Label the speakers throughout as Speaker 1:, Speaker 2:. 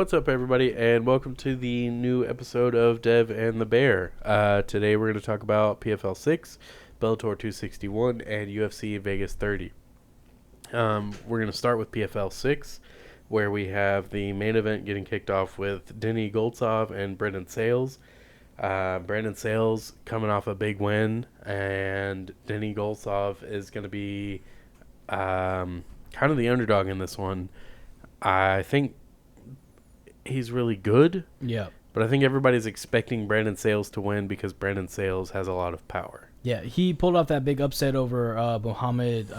Speaker 1: What's up, everybody, and welcome to the new episode of Dev and the Bear. Today we're going to talk about PFL 6, Bellator 261, and UFC Vegas 30. We're going to start with PFL 6, where we have the main event getting kicked off with Denny Goltsov and Brendan Sales. Brendan Sales coming off a big win, and Denny Goltsov is going to be kind of the underdog in this one. I think he's really good.
Speaker 2: Yeah.
Speaker 1: But I think everybody's expecting Brandon Sales to win because Brandon Sales has a lot of power.
Speaker 2: Yeah, he pulled off that big upset over Muhammad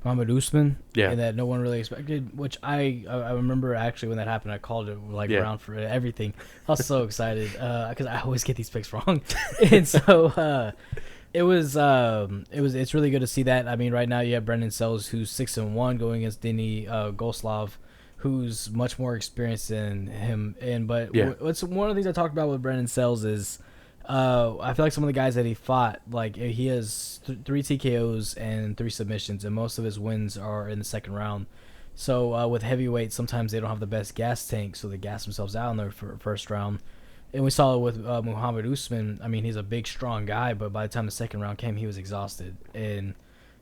Speaker 2: Usman.
Speaker 1: Yeah.
Speaker 2: And that no one really expected, which I remember actually when that happened, I called it around for everything. I was so excited because I always get these picks wrong. And so it's really good to see that. I mean, right now you have Brandon Sales, who's 6-1, going against Denny Goltsov, who's much more experienced than him. What's one of the things I talked about with Brandon Sales is I feel like some of the guys that he fought, like he has 3 TKOs and 3 submissions, and most of his wins are in the second round. So with heavyweights, sometimes they don't have the best gas tank, so they gas themselves out in their first round. And we saw it with Muhammad Usman. I mean, he's a big, strong guy, but by the time the second round came, he was exhausted. And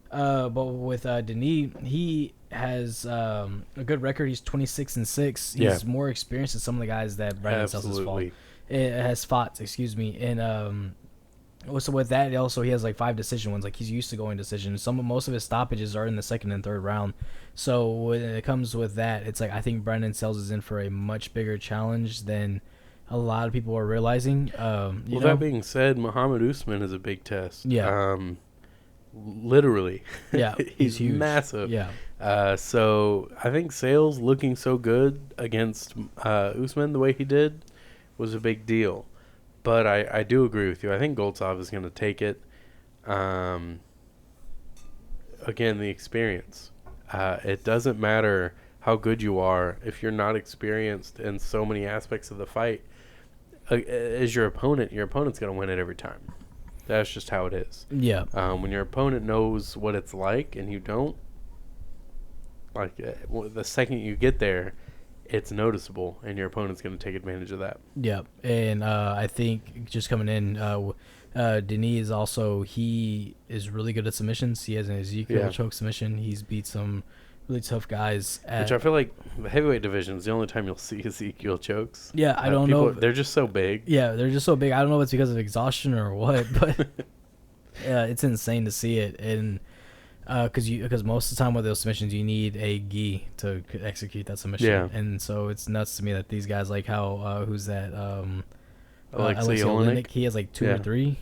Speaker 2: but with Denis, he has a good record. He's 26-6. He's more experienced than some of the guys that Brandon Sales has fought. Excuse me. And so with that, also he has like 5 decision wins. Like he's used to going decisions. Most of his stoppages are in the second and third round. So when it comes with that, it's like I think Brandon Sales is in for a much bigger challenge than a lot of people are realizing.
Speaker 1: That being said, Muhammad Usman is a big test.
Speaker 2: Yeah.
Speaker 1: Literally.
Speaker 2: Yeah.
Speaker 1: He's
Speaker 2: huge.
Speaker 1: massive.
Speaker 2: Yeah.
Speaker 1: So I think Sales looking so good against Usman the way he did was a big deal. But I do agree with you. I think Goltsov is going to take it. Again, the experience. It doesn't matter how good you are if you're not experienced in so many aspects of the fight. As your opponent's going to win it every time. That's just how it is.
Speaker 2: Yeah.
Speaker 1: When your opponent knows what it's like and you don't, like the second you get there, it's noticeable, and your opponent's going to take advantage of that.
Speaker 2: Yeah, and I think just coming in, Denis is also, he is really good at submissions. He has an Ezekiel choke submission. He's beat some really tough guys.
Speaker 1: Which I feel like the heavyweight division is the only time you'll see Ezekiel chokes.
Speaker 2: Yeah, I don't know.
Speaker 1: They're just so big.
Speaker 2: Yeah, they're just so big. I don't know if it's because of exhaustion or what, but yeah, it's insane to see it. And because most of the time with those submissions, you need a gi to execute that submission. Yeah. And so it's nuts to me that these guys, like how, who's that?
Speaker 1: Alexei Olenek.
Speaker 2: He has like 2 or 3.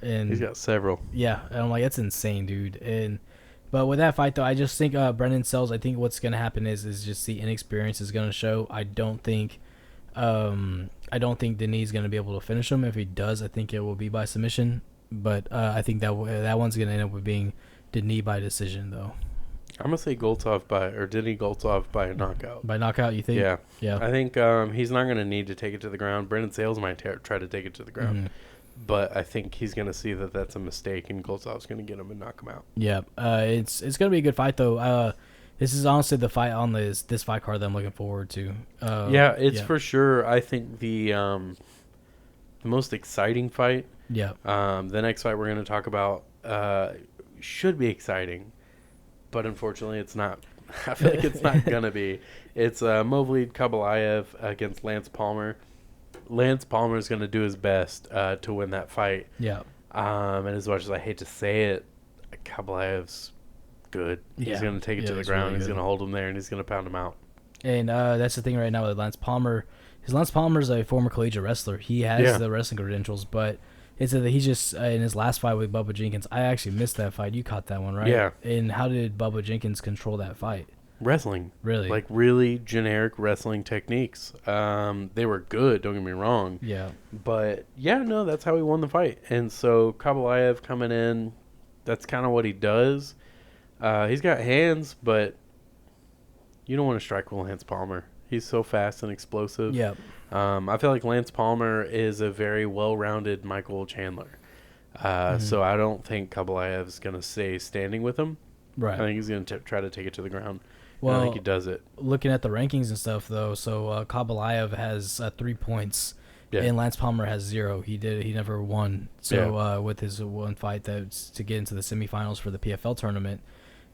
Speaker 2: And
Speaker 1: he's got several.
Speaker 2: Yeah, and I'm like, that's insane, dude. But with that fight, though, I just think Brendan Sales, I think what's going to happen is just the inexperience is going to show. I don't think Denis is going to be able to finish him. If he does, I think it will be by submission. But I think that one's going to end up with being Denis by decision, though.
Speaker 1: I'm going to say Denny Goltsov by a knockout.
Speaker 2: By knockout, you think?
Speaker 1: Yeah.
Speaker 2: Yeah.
Speaker 1: I think he's not going to need to take it to the ground. Brendan Sales might try to take it to the ground. Mm-hmm. But I think he's going to see that that's a mistake, and Goltsov's going to get him and knock him out.
Speaker 2: Yeah, it's going to be a good fight, though. This is honestly the fight on this fight card that I'm looking forward to.
Speaker 1: For sure, I think the most exciting fight.
Speaker 2: Yeah.
Speaker 1: The next fight we're going to talk about should be exciting, but unfortunately it's not. I feel like it's not going to be. It's Movlid Khabalayev against Lance Palmer. Lance Palmer is going to do his best to win that fight.
Speaker 2: Yeah.
Speaker 1: And as much as I hate to say it, Khabalayev's good. He's going to take it to the ground. Really he's going to hold him there, and he's going to pound him out.
Speaker 2: And that's the thing right now with Lance Palmer. Lance Palmer's a former collegiate wrestler. He has the wrestling credentials, but it's that he's just in his last fight with Bubba Jenkins. I actually missed that fight. You caught that one, right?
Speaker 1: Yeah.
Speaker 2: And how did Bubba Jenkins control that fight?
Speaker 1: Wrestling.
Speaker 2: Really?
Speaker 1: Like really generic wrestling techniques. They were good, don't get me wrong.
Speaker 2: Yeah.
Speaker 1: But that's how he won the fight. And so Khabalayev coming in, that's kind of what he does. He's got hands, but you don't want to strike with Lance Palmer. He's so fast and explosive.
Speaker 2: Yeah.
Speaker 1: I feel like Lance Palmer is a very well-rounded Michael Chandler. So I don't think Khabalayev's going to stay standing with him.
Speaker 2: Right.
Speaker 1: I think he's going to try to take it to the ground. Well, I think he does it.
Speaker 2: Looking at the rankings and stuff, though, so Kabalayev has 3 points, and Lance Palmer has 0. He never won. So with his one fight that's to get into the semifinals for the PFL tournament.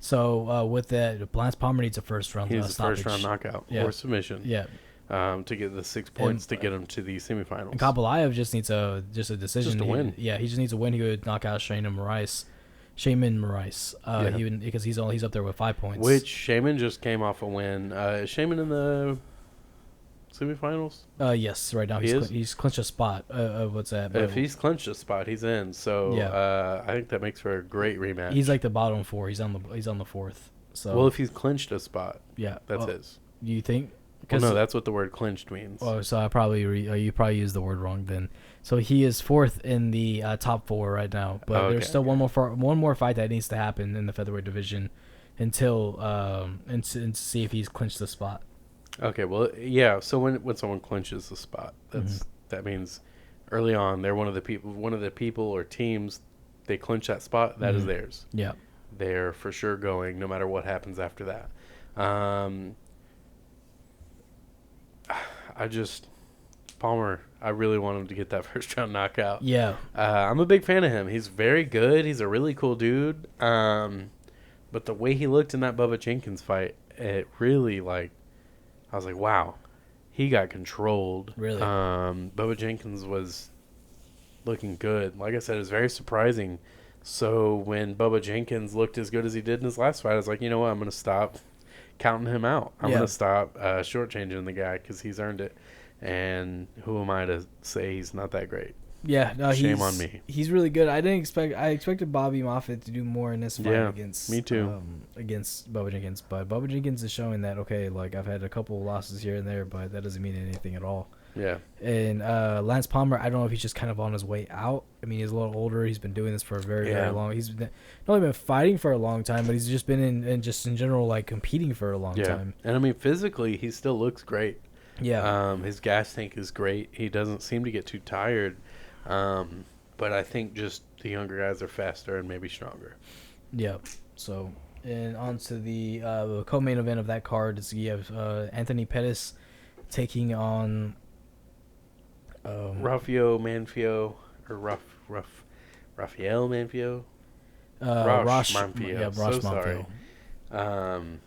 Speaker 2: So with that, Lance Palmer needs a first round.
Speaker 1: He needs a first round knockout or submission.
Speaker 2: Yeah.
Speaker 1: To get the 6 points to get him to the semifinals.
Speaker 2: And Kabalayev just needs a decision.
Speaker 1: Just a win.
Speaker 2: He just needs a win. He would knock out Shaman Moraes. Because he's up there with 5 points.
Speaker 1: Which Shaman just came off a win. Is Shaman in the semifinals?
Speaker 2: Yes, right now he's clinched a spot. What's that?
Speaker 1: If he's clinched a spot, he's in. So I think that makes for a great rematch.
Speaker 2: He's like the bottom 4. He's on the 4th. So
Speaker 1: well, if he's clinched a spot, that's his.
Speaker 2: Do you think?
Speaker 1: Well, no, that's what the word clinched means.
Speaker 2: Oh, so I probably you probably used the word wrong then. So he is 4th in the top 4 right now, but there's still one more fight that needs to happen in the featherweight division until and to see if he's clinched the spot.
Speaker 1: Okay, well, yeah. So when someone clinches the spot, that means early on they're one of the people or teams. They clinch that spot. That is theirs.
Speaker 2: Yeah,
Speaker 1: they're for sure going no matter what happens after that. Palmer, I really want him to get that first round knockout.
Speaker 2: Yeah.
Speaker 1: I'm a big fan of him. He's very good. He's a really cool dude. But the way he looked in that Bubba Jenkins fight, it really, I was like, wow, he got controlled.
Speaker 2: Really?
Speaker 1: Bubba Jenkins was looking good. Like I said, it was very surprising. So when Bubba Jenkins looked as good as he did in his last fight, I was like, you know what, I'm going to stop counting him out. I'm going to stop shortchanging the guy because he's earned it. And who am I to say he's not that great?
Speaker 2: Yeah, no,
Speaker 1: shame on me.
Speaker 2: He's really good. I expected Bobby Moffitt to do more in this fight against
Speaker 1: me too.
Speaker 2: Against Bubba Jenkins, but Bubba Jenkins is showing that I've had a couple of losses here and there, but that doesn't mean anything at all.
Speaker 1: Yeah.
Speaker 2: And Lance Palmer, I don't know if he's just kind of on his way out. I mean, he's a little older. He's been doing this for a very long. He's not only been fighting for a long time, but he's just been in general competing for a long time.
Speaker 1: And I mean, physically, he still looks great.
Speaker 2: Yeah.
Speaker 1: His gas tank is great. He doesn't seem to get too tired. But I think just the younger guys are faster and maybe stronger.
Speaker 2: Yeah. So, and on to the co-main event of that card is you have Anthony Pettis taking on
Speaker 1: Rafael Manfio or Rafael Manfio.
Speaker 2: Rosh
Speaker 1: Manfio.
Speaker 2: Yeah, Rosh
Speaker 1: so
Speaker 2: Manfio.
Speaker 1: Sorry.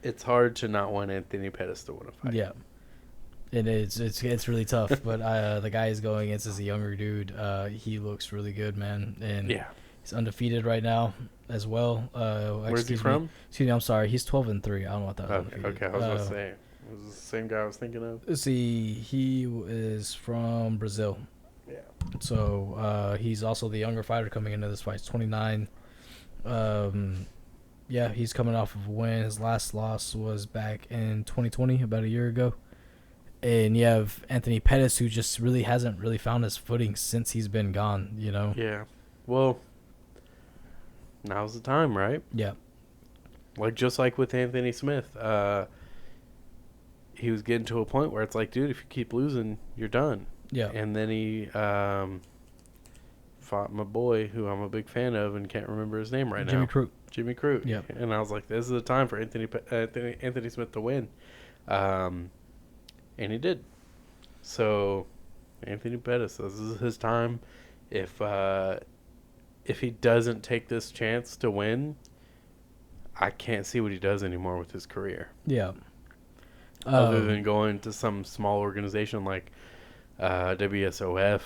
Speaker 1: It's hard to not want Anthony Pettis to win a fight.
Speaker 2: Yeah. It's really tough, but the guy he's going against is a younger dude. He looks really good, man, and he's undefeated right now as well.
Speaker 1: Where's he from?
Speaker 2: Excuse me, I'm sorry. He's 12-3. I don't know what that.
Speaker 1: Okay, I was going to say. It was the same guy I was thinking of.
Speaker 2: Let's see. He is from Brazil.
Speaker 1: Yeah.
Speaker 2: So he's also the younger fighter coming into this fight. He's 29. Yeah, he's coming off of a win. His last loss was back in 2020, about a year ago. And you have Anthony Pettis, who just really hasn't really found his footing since he's been gone, you know?
Speaker 1: Yeah. Well, now's the time, right?
Speaker 2: Yeah.
Speaker 1: Just like with Anthony Smith, he was getting to a point where it's like, dude, if you keep losing, you're done.
Speaker 2: Yeah.
Speaker 1: And then he fought my boy, who I'm a big fan of and can't remember his name right now. Jimmy Crute.
Speaker 2: Yeah.
Speaker 1: And I was like, this is the time for Anthony Smith to win. And he did. So, Anthony Pettis, this is his time. If he doesn't take this chance to win, I can't see what he does anymore with his career.
Speaker 2: Yeah.
Speaker 1: Other than going to some small organization like WSOF,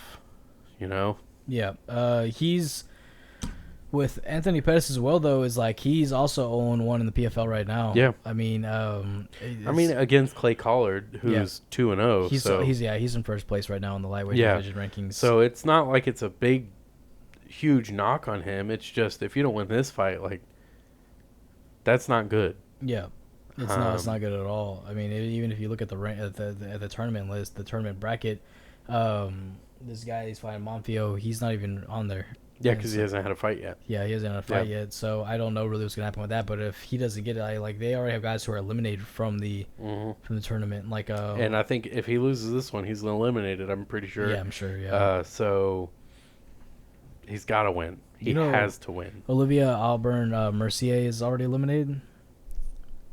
Speaker 1: you know?
Speaker 2: Yeah. He's... With Anthony Pettis as well, though, is he's also 0-1 in the PFL right now.
Speaker 1: Yeah.
Speaker 2: I mean,
Speaker 1: against Clay Collard, who's 2-0.
Speaker 2: He's in first place right now in the lightweight division rankings.
Speaker 1: So it's not like it's a big, huge knock on him. It's just if you don't win this fight, that's not good.
Speaker 2: Yeah, it's not good at all. I mean, even if you look at the tournament list, the tournament bracket, this guy he's fighting Monfio, he's not even on there.
Speaker 1: Yeah, because he hasn't had a fight yet.
Speaker 2: Yeah, he hasn't had a fight yet, so I don't know really what's gonna happen with that. But if he doesn't get it, they already have guys who are eliminated from the tournament.
Speaker 1: And I think if he loses this one, he's eliminated. I'm pretty sure.
Speaker 2: Yeah, I'm sure. Yeah.
Speaker 1: So he's got to win. He has to win.
Speaker 2: Olivia Auburn Mercier is already eliminated.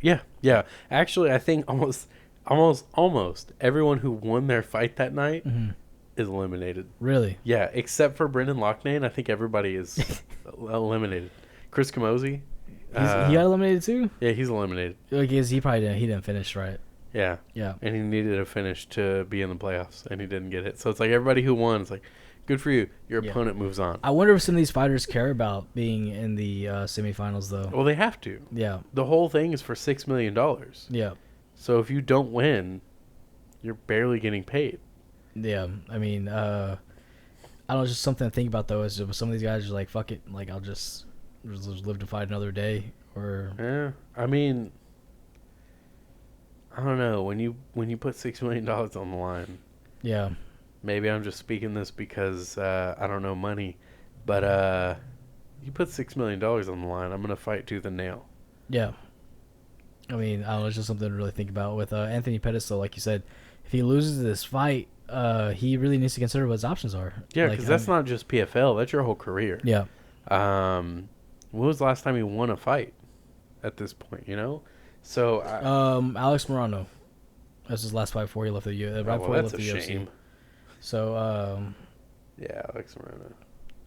Speaker 1: Yeah. Actually, I think almost everyone who won their fight that night is eliminated.
Speaker 2: Really?
Speaker 1: Yeah, except for Brendan Loughnane. I think everybody is eliminated. Chris Camozzi.
Speaker 2: He got eliminated too?
Speaker 1: Yeah, he's eliminated.
Speaker 2: Like, he didn't finish, right?
Speaker 1: Yeah.
Speaker 2: Yeah.
Speaker 1: And he needed a finish to be in the playoffs, and he didn't get it. So it's like everybody who won, it's like, good for you. Your opponent moves on.
Speaker 2: I wonder if some of these fighters care about being in the semifinals, though.
Speaker 1: Well, they have to.
Speaker 2: Yeah.
Speaker 1: The whole thing is for $6 million.
Speaker 2: Yeah.
Speaker 1: So if you don't win, you're barely getting paid.
Speaker 2: Yeah. I mean, I don't know, just something to think about, though, is some of these guys are like, fuck it. Like, I'll just live to fight another day. Or
Speaker 1: Yeah. I mean, I don't know. When you put $6 million on the line.
Speaker 2: Yeah.
Speaker 1: Maybe I'm just speaking this because I don't know money. But you put $6 million on the line, I'm going to fight tooth and nail.
Speaker 2: Yeah. I mean, I don't know, it's just something to really think about. With Anthony Pettis, though, like you said, if he loses this fight, he really needs to consider what his options are.
Speaker 1: Yeah, because that's not just PFL. That's your whole career.
Speaker 2: Yeah.
Speaker 1: When was the last time he won a fight at this point, you know? So
Speaker 2: Alex Morano. That's his last fight before he left the UFC.
Speaker 1: That's a shame.
Speaker 2: So,
Speaker 1: yeah, Alex Morano.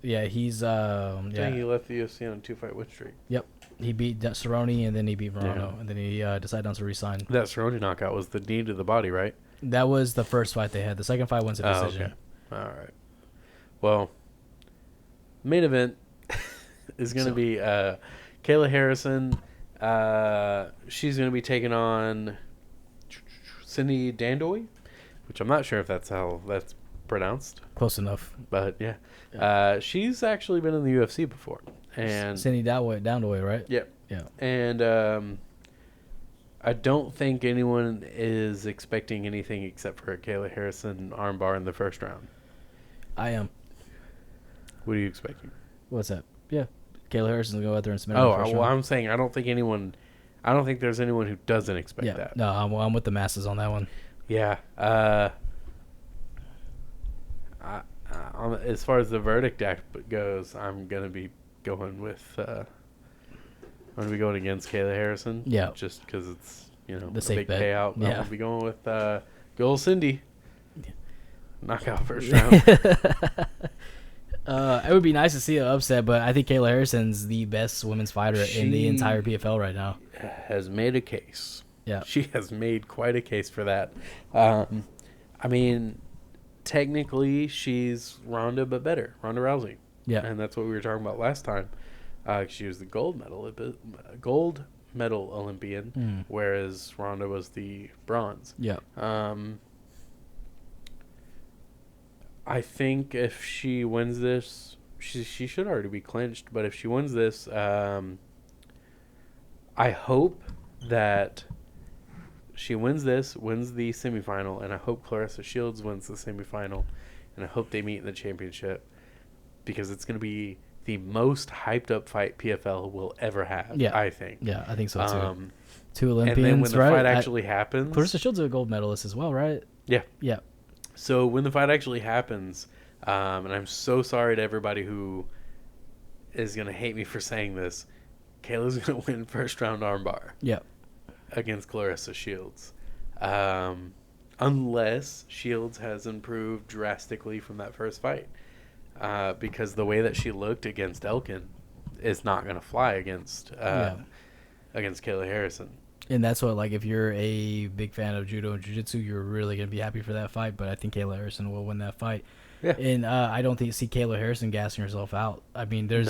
Speaker 2: Yeah, he's
Speaker 1: Dang, he left the UFC on a 2-fight win streak.
Speaker 2: Yep. He beat Cerrone, and then he beat Morano, and then he decided not to resign.
Speaker 1: That Cerrone knockout was the knee to the body, right?
Speaker 2: That was the first fight they had. The second fight went to decision.
Speaker 1: Okay. All right. Well, main event is going to be Kayla Harrison. She's going to be taking on Cindy Dandois, which I'm not sure if that's how that's pronounced.
Speaker 2: Close enough.
Speaker 1: But yeah. She's actually been in the UFC before. And
Speaker 2: Cindy Dandois, right?
Speaker 1: Yep.
Speaker 2: Yeah.
Speaker 1: And I don't think anyone is expecting anything except for a Kayla Harrison armbar in the first round.
Speaker 2: I am.
Speaker 1: What are you expecting?
Speaker 2: What's that? Yeah. Kayla Harrison's going to go out there and submit in the first round.
Speaker 1: I'm saying I don't think there's anyone who doesn't expect that.
Speaker 2: No, I'm with the masses on that one.
Speaker 1: Yeah. As far as the verdict act goes, I'm going to be going with I'm going to be going against Kayla Harrison.
Speaker 2: Yeah.
Speaker 1: Just because it's,
Speaker 2: the
Speaker 1: a
Speaker 2: safe
Speaker 1: big
Speaker 2: bet.
Speaker 1: payout.
Speaker 2: Yeah.
Speaker 1: I'm going to be going with good old Cindy. Knockout first round.
Speaker 2: It would be nice to see an upset, but I think Kayla Harrison's the best women's fighter in the entire PFL right now.
Speaker 1: Has made a case.
Speaker 2: Yeah.
Speaker 1: She has made quite a case for that. I mean, technically, she's Ronda, but better. Ronda Rousey.
Speaker 2: Yeah.
Speaker 1: And that's what we were talking about last time. She was the gold medal Olympian, whereas Ronda was the bronze.
Speaker 2: Yeah.
Speaker 1: I think if she wins this, she should already be clinched, but if she wins this, I hope that she wins the semifinal, and I hope Claressa Shields wins the semifinal, and I hope they meet in the championship, because it's going to be the most hyped up fight PFL will ever have, I think.
Speaker 2: Yeah, I think so too. Two Olympians,
Speaker 1: and then when the
Speaker 2: right?
Speaker 1: fight actually happens...
Speaker 2: Claressa Shields is a gold medalist as well, right?
Speaker 1: Yeah.
Speaker 2: Yeah.
Speaker 1: So when the fight actually happens, and I'm so sorry to everybody who is going to hate me for saying this, Kayla's going to win first round armbar.
Speaker 2: Yeah.
Speaker 1: Against Claressa Shields. Unless Shields has improved drastically from that first fight. Because the way that she looked against Elkin is not going to fly against Kayla Harrison.
Speaker 2: And that's what, like, if you're a big fan of judo and jiu-jitsu, you're really going to be happy for that fight. But I think Kayla Harrison will win that fight.
Speaker 1: Yeah.
Speaker 2: And I don't see Kayla Harrison gassing herself out. I mean, there's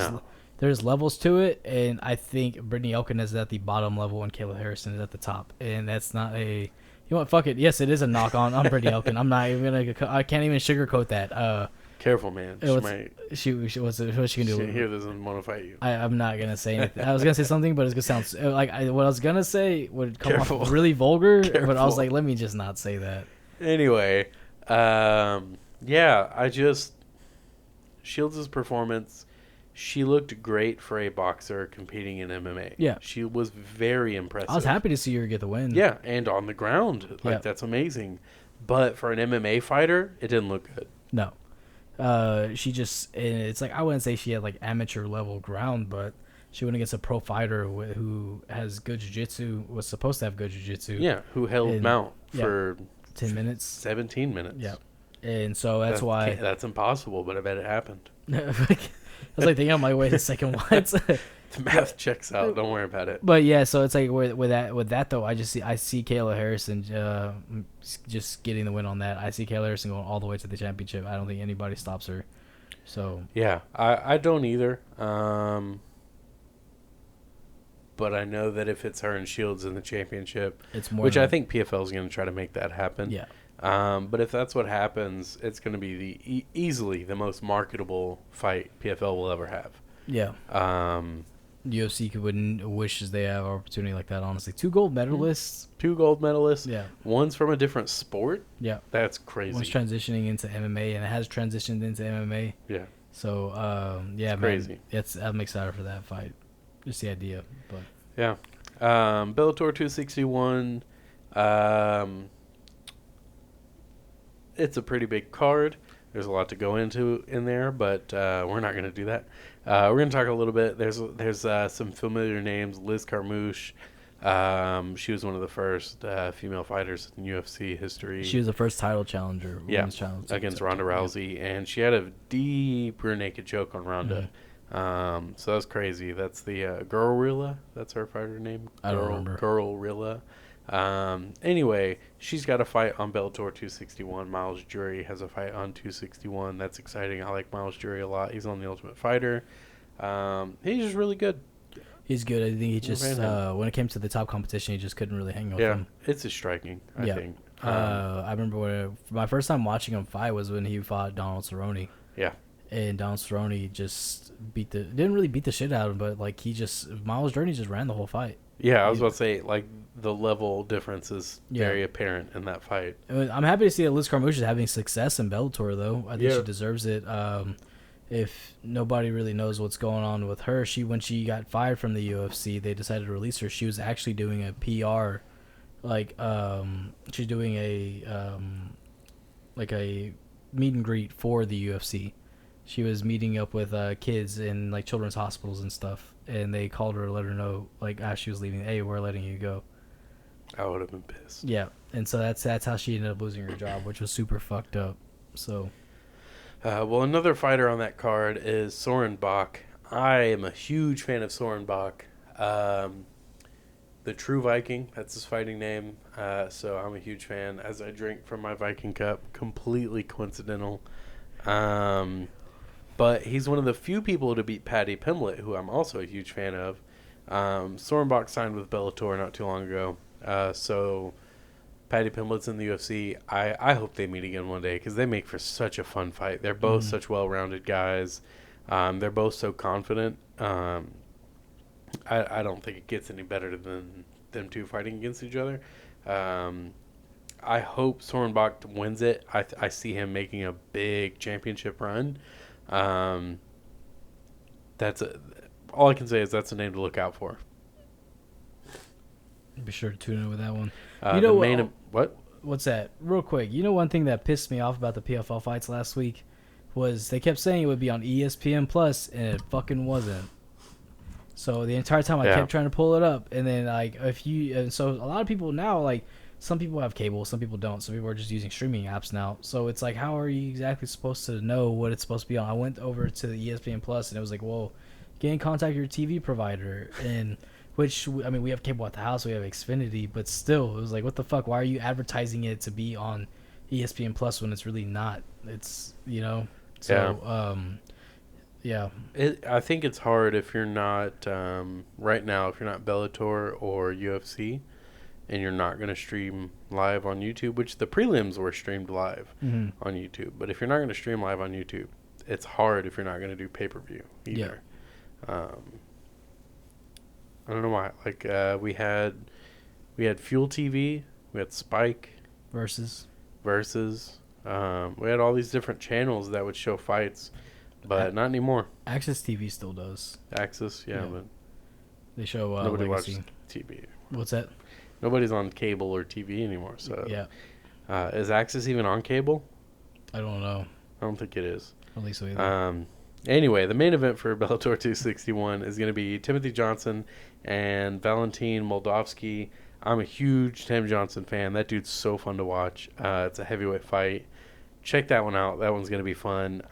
Speaker 2: levels to it, and I think Brittany Elkin is at the bottom level and Kayla Harrison is at the top. And that's not a... You know what? Fuck it. Yes, it is a knock on Brittany Elkin. I'm not even going to... I can't even sugarcoat that.
Speaker 1: Careful, man.
Speaker 2: What's she can do?
Speaker 1: She hear this and want to fight you.
Speaker 2: I'm not gonna say anything. I was gonna say something, but it's gonna sound like what I was gonna say would come off really vulgar.
Speaker 1: Careful.
Speaker 2: But I was like, let me just not say that.
Speaker 1: Anyway, Shields' performance. She looked great for a boxer competing in MMA.
Speaker 2: Yeah,
Speaker 1: she was very impressive.
Speaker 2: I was happy to see her get the win.
Speaker 1: Yeah, and on the ground, that's amazing. But for an MMA fighter, it didn't look good.
Speaker 2: No. She just, it's like, I wouldn't say she had like amateur level ground, but She went against a pro fighter who has good jiu-jitsu, was supposed to have good jiu-jitsu.
Speaker 1: Yeah, who held mount for
Speaker 2: 10 minutes.
Speaker 1: 17 minutes.
Speaker 2: Yeah. And so that's why...
Speaker 1: That's impossible, but I bet it happened.
Speaker 2: I was like thinking on my way to second once.
Speaker 1: The math checks out. Don't worry about it.
Speaker 2: But yeah, so it's like with that though, I see Kayla Harrison just getting the win on that. I see Kayla Harrison going all the way to the championship. I don't think anybody stops her. So
Speaker 1: yeah, I don't either. But I know that if it's her and Shields in the championship,
Speaker 2: it's more.
Speaker 1: Which I think PFL is going to try to make that happen.
Speaker 2: Yeah.
Speaker 1: But if that's what happens, it's going to be easily the most marketable fight PFL will ever have.
Speaker 2: Yeah. UFC wouldn't wishes they have an opportunity like that. Honestly, 2 gold medalists.
Speaker 1: 2 gold medalists.
Speaker 2: Yeah.
Speaker 1: One's from a different sport.
Speaker 2: Yeah.
Speaker 1: That's crazy.
Speaker 2: One's transitioning into MMA, and it has transitioned into MMA.
Speaker 1: Yeah.
Speaker 2: So yeah,
Speaker 1: it's
Speaker 2: man,
Speaker 1: crazy.
Speaker 2: I'm excited for that fight. Just the idea, but
Speaker 1: yeah. Bellator 261. It's a pretty big card. There's a lot to go into in there, but we're not going to do that. We're going to talk a little bit. There's some familiar names. Liz Carmouche. She was one of the first female fighters in UFC history.
Speaker 2: She was the first title challenger.
Speaker 1: Against Ronda Rousey, and she had a deep rear naked choke on Ronda. Mm-hmm. So that's crazy. That's the Gorilla. That's her fighter name.
Speaker 2: I don't remember.
Speaker 1: Gorilla. Anyway, she's got a fight on Bellator 261. Miles Jury has a fight on 261. That's exciting. I like Miles Jury a lot. He's on The Ultimate Fighter. He's just really good.
Speaker 2: He's good. I think he just when it came to the top competition, he just couldn't really hang with him.
Speaker 1: It's his striking, I think.
Speaker 2: I remember my first time watching him fight was when he fought Donald Cerrone.
Speaker 1: Yeah.
Speaker 2: And Donald Cerrone just didn't really beat the shit out of him, but like Miles Jury just ran the whole fight.
Speaker 1: Yeah, I was about to say, like, the level difference is very apparent in that fight.
Speaker 2: I'm happy to see that Liz Carmouche is having success in Bellator, though. I think she deserves it. If nobody really knows what's going on with her, when she got fired from the UFC, they decided to release her. She was actually doing a PR, she's doing a meet and greet for the UFC. She was meeting up with kids in like children's hospitals and stuff, and they called her to let her know, like, as she was leaving, hey, we're letting you go.
Speaker 1: I would have been pissed.
Speaker 2: Yeah, and so that's how she ended up losing her job, which was super fucked up. So,
Speaker 1: well, another fighter on that card is Soren Bach. I am a huge fan of Soren Bach. The True Viking, that's his fighting name. So I'm a huge fan. As I drink from my Viking cup, completely coincidental. But he's one of the few people to beat Paddy Pimblett, who I'm also a huge fan of. Soren Bach signed with Bellator not too long ago. So Paddy Pimblett's in the UFC. I hope they meet again one day because they make for such a fun fight. They're both such well-rounded guys. They're both so confident. I don't think it gets any better than them two fighting against each other. I hope Soren Bach wins it. I see him making a big championship run. All I can say is that's a name to look out for.
Speaker 2: Be sure to tune in with that one.
Speaker 1: What?
Speaker 2: What's that? Real quick. You know, one thing that pissed me off about the PFL fights last week was they kept saying it would be on ESPN Plus, and it fucking wasn't. So the entire time I kept trying to pull it up, and then so a lot of people now, like, some people have cable, some people don't. Some people are just using streaming apps now. So it's like, how are you exactly supposed to know what it's supposed to be on? I went over to the ESPN Plus, and it was like, whoa, get in contact with your TV provider. And which, I mean, we have cable at the house, we have Xfinity, but still, it was like, what the fuck? Why are you advertising it to be on ESPN Plus when it's really not? It's, you know? So, yeah.
Speaker 1: I think it's hard if you're not, right now, if you're not Bellator or UFC, and you're not going to stream live on YouTube, which the prelims were streamed live on YouTube. But if you're not going to stream live on YouTube, it's hard if you're not going to do pay-per-view either. Yeah. I don't know why. Like, we had Fuel TV, we had Spike.
Speaker 2: Versus.
Speaker 1: We had all these different channels that would show fights, but not anymore.
Speaker 2: Access TV still does.
Speaker 1: Access, but
Speaker 2: they show
Speaker 1: nobody
Speaker 2: Legacy.
Speaker 1: watches TV.
Speaker 2: What's that?
Speaker 1: Nobody's on cable or TV anymore. So
Speaker 2: yeah.
Speaker 1: Is Access even on cable?
Speaker 2: I don't know.
Speaker 1: I don't think it is.
Speaker 2: At least so either.
Speaker 1: Anyway, the main event for Bellator 261 is going to be Timothy Johnson and Valentin Moldavsky. I'm a huge Tim Johnson fan. That dude's so fun to watch. It's a heavyweight fight. Check that one out. That one's going to be fun.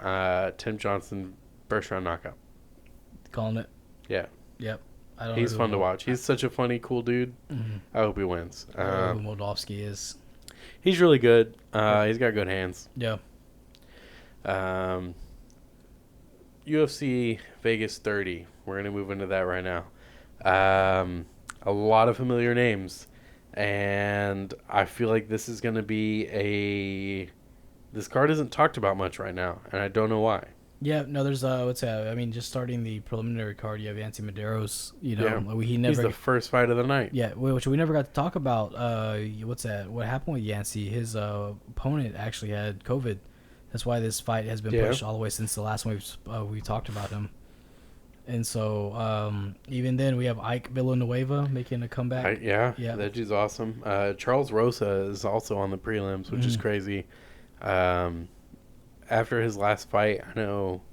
Speaker 1: Tim Johnson, first round knockout.
Speaker 2: Calling it.
Speaker 1: Yeah.
Speaker 2: Yep.
Speaker 1: He's fun to watch. He's such a funny, cool dude.
Speaker 2: Mm-hmm.
Speaker 1: I hope he wins.
Speaker 2: I don't know who Moldavsky is.
Speaker 1: He's really good. He's got good hands.
Speaker 2: Yeah.
Speaker 1: UFC Vegas 30. We're going to move into that right now. A lot of familiar names. And I feel like this is going to be this card isn't talked about much right now. And I don't know why.
Speaker 2: Yeah, no, there's just starting the preliminary card, you have Yancy Medeiros,
Speaker 1: he's the first fight of the night.
Speaker 2: Yeah, which we never got to talk about. What happened with Yancy? His opponent actually had COVID. That's why this fight has been pushed all the way since the last one we talked about him. And so even then, we have Ike Villanueva making a comeback.
Speaker 1: That dude's awesome. Charles Rosa is also on the prelims, which is crazy. After his last fight, I know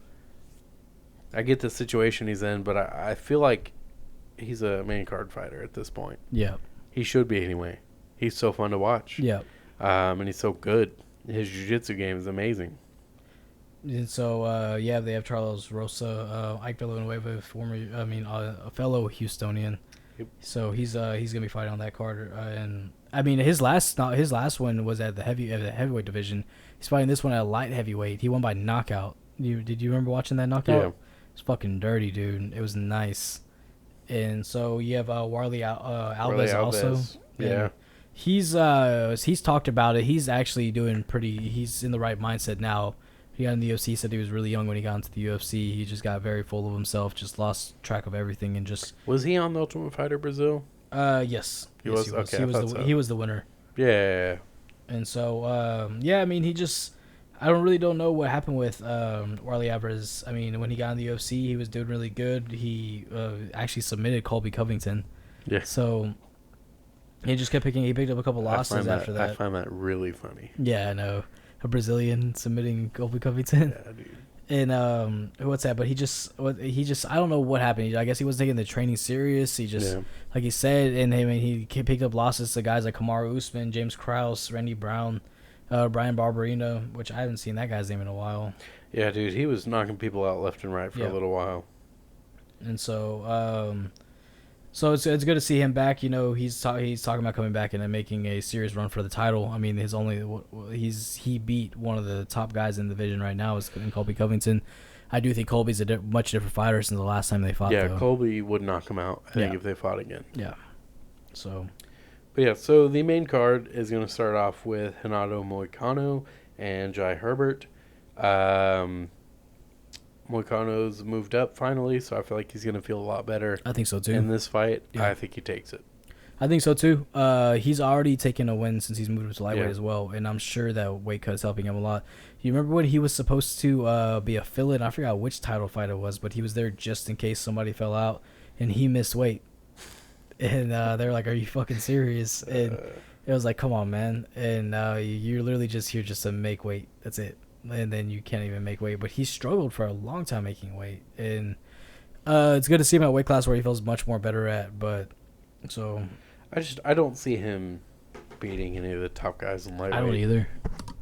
Speaker 1: I get the situation he's in, but I feel like he's a main card fighter at this point.
Speaker 2: Yeah.
Speaker 1: He should be anyway. He's so fun to watch.
Speaker 2: Yeah.
Speaker 1: And he's so good. His jiu-jitsu game is amazing.
Speaker 2: And so, they have Charles Rosa, Ike Villanueva, a fellow Houstonian.
Speaker 1: Yep.
Speaker 2: So he's gonna be fighting on that card, and I mean his last one was at the heavyweight division. He's fighting this one at light heavyweight. He won by knockout. Did you remember watching that knockout?
Speaker 1: Yeah.
Speaker 2: It's fucking dirty, dude. It was nice. And so you have Warley Alves also.
Speaker 1: Yeah.
Speaker 2: He's talked about it. He's actually doing pretty. He's in the right mindset now. He got in the UFC. Said he was really young when he got into the UFC. He just got very full of himself. Just lost track of everything and just.
Speaker 1: Was he on the Ultimate Fighter Brazil?
Speaker 2: Yes.
Speaker 1: He was. Okay,
Speaker 2: he was the winner.
Speaker 1: Yeah.
Speaker 2: And so, I mean, I don't know what happened with Warley Alvarez. I mean, when he got in the UFC, he was doing really good. He actually submitted Colby Covington.
Speaker 1: Yeah.
Speaker 2: So he just kept picking. He picked up a couple losses after that.
Speaker 1: I find that really funny.
Speaker 2: Yeah, I know. A Brazilian submitting Colby Covington.
Speaker 1: Yeah, dude.
Speaker 2: And what's that? But he just I don't know what happened. I guess he wasn't taking the training serious. He just like he said, and he picked up losses to guys like Kamaru Usman, James Krause, Randy Brown, Brian Barberino, which I haven't seen that guy's name in a while.
Speaker 1: Yeah, dude, he was knocking people out left and right for a little while.
Speaker 2: And so so it's good to see him back. He's talking about coming back and then making a serious run for the title. I mean, he beat one of the top guys in the division right now is Colby Covington. I do think Colby's a much different fighter since the last time they fought.
Speaker 1: Yeah,
Speaker 2: though.
Speaker 1: Colby would knock him out. I think if they fought again.
Speaker 2: Yeah. So.
Speaker 1: But yeah, so the main card is going to start off with Renato Moicano and Jai Herbert. Moicano's moved up finally, so I feel like he's going to feel a lot better.
Speaker 2: I think so too.
Speaker 1: In this fight,
Speaker 2: yeah.
Speaker 1: I think he takes it.
Speaker 2: I think so too. He's already taken a win since he's moved up to lightweight as well, and I'm sure that weight cut is helping him a lot. You remember when he was supposed to be a fill-in? I forgot which title fight it was, but he was there just in case somebody fell out, and he missed weight. And they were like, "Are you fucking serious?" And it was like, "Come on, man!" And you're literally just here just to make weight. That's it. And then you can't even make weight. But he struggled for a long time making weight, and it's good to see him at weight class where he feels much more better at. But so
Speaker 1: I don't see him beating any of the top guys in lightweight.
Speaker 2: I don't either.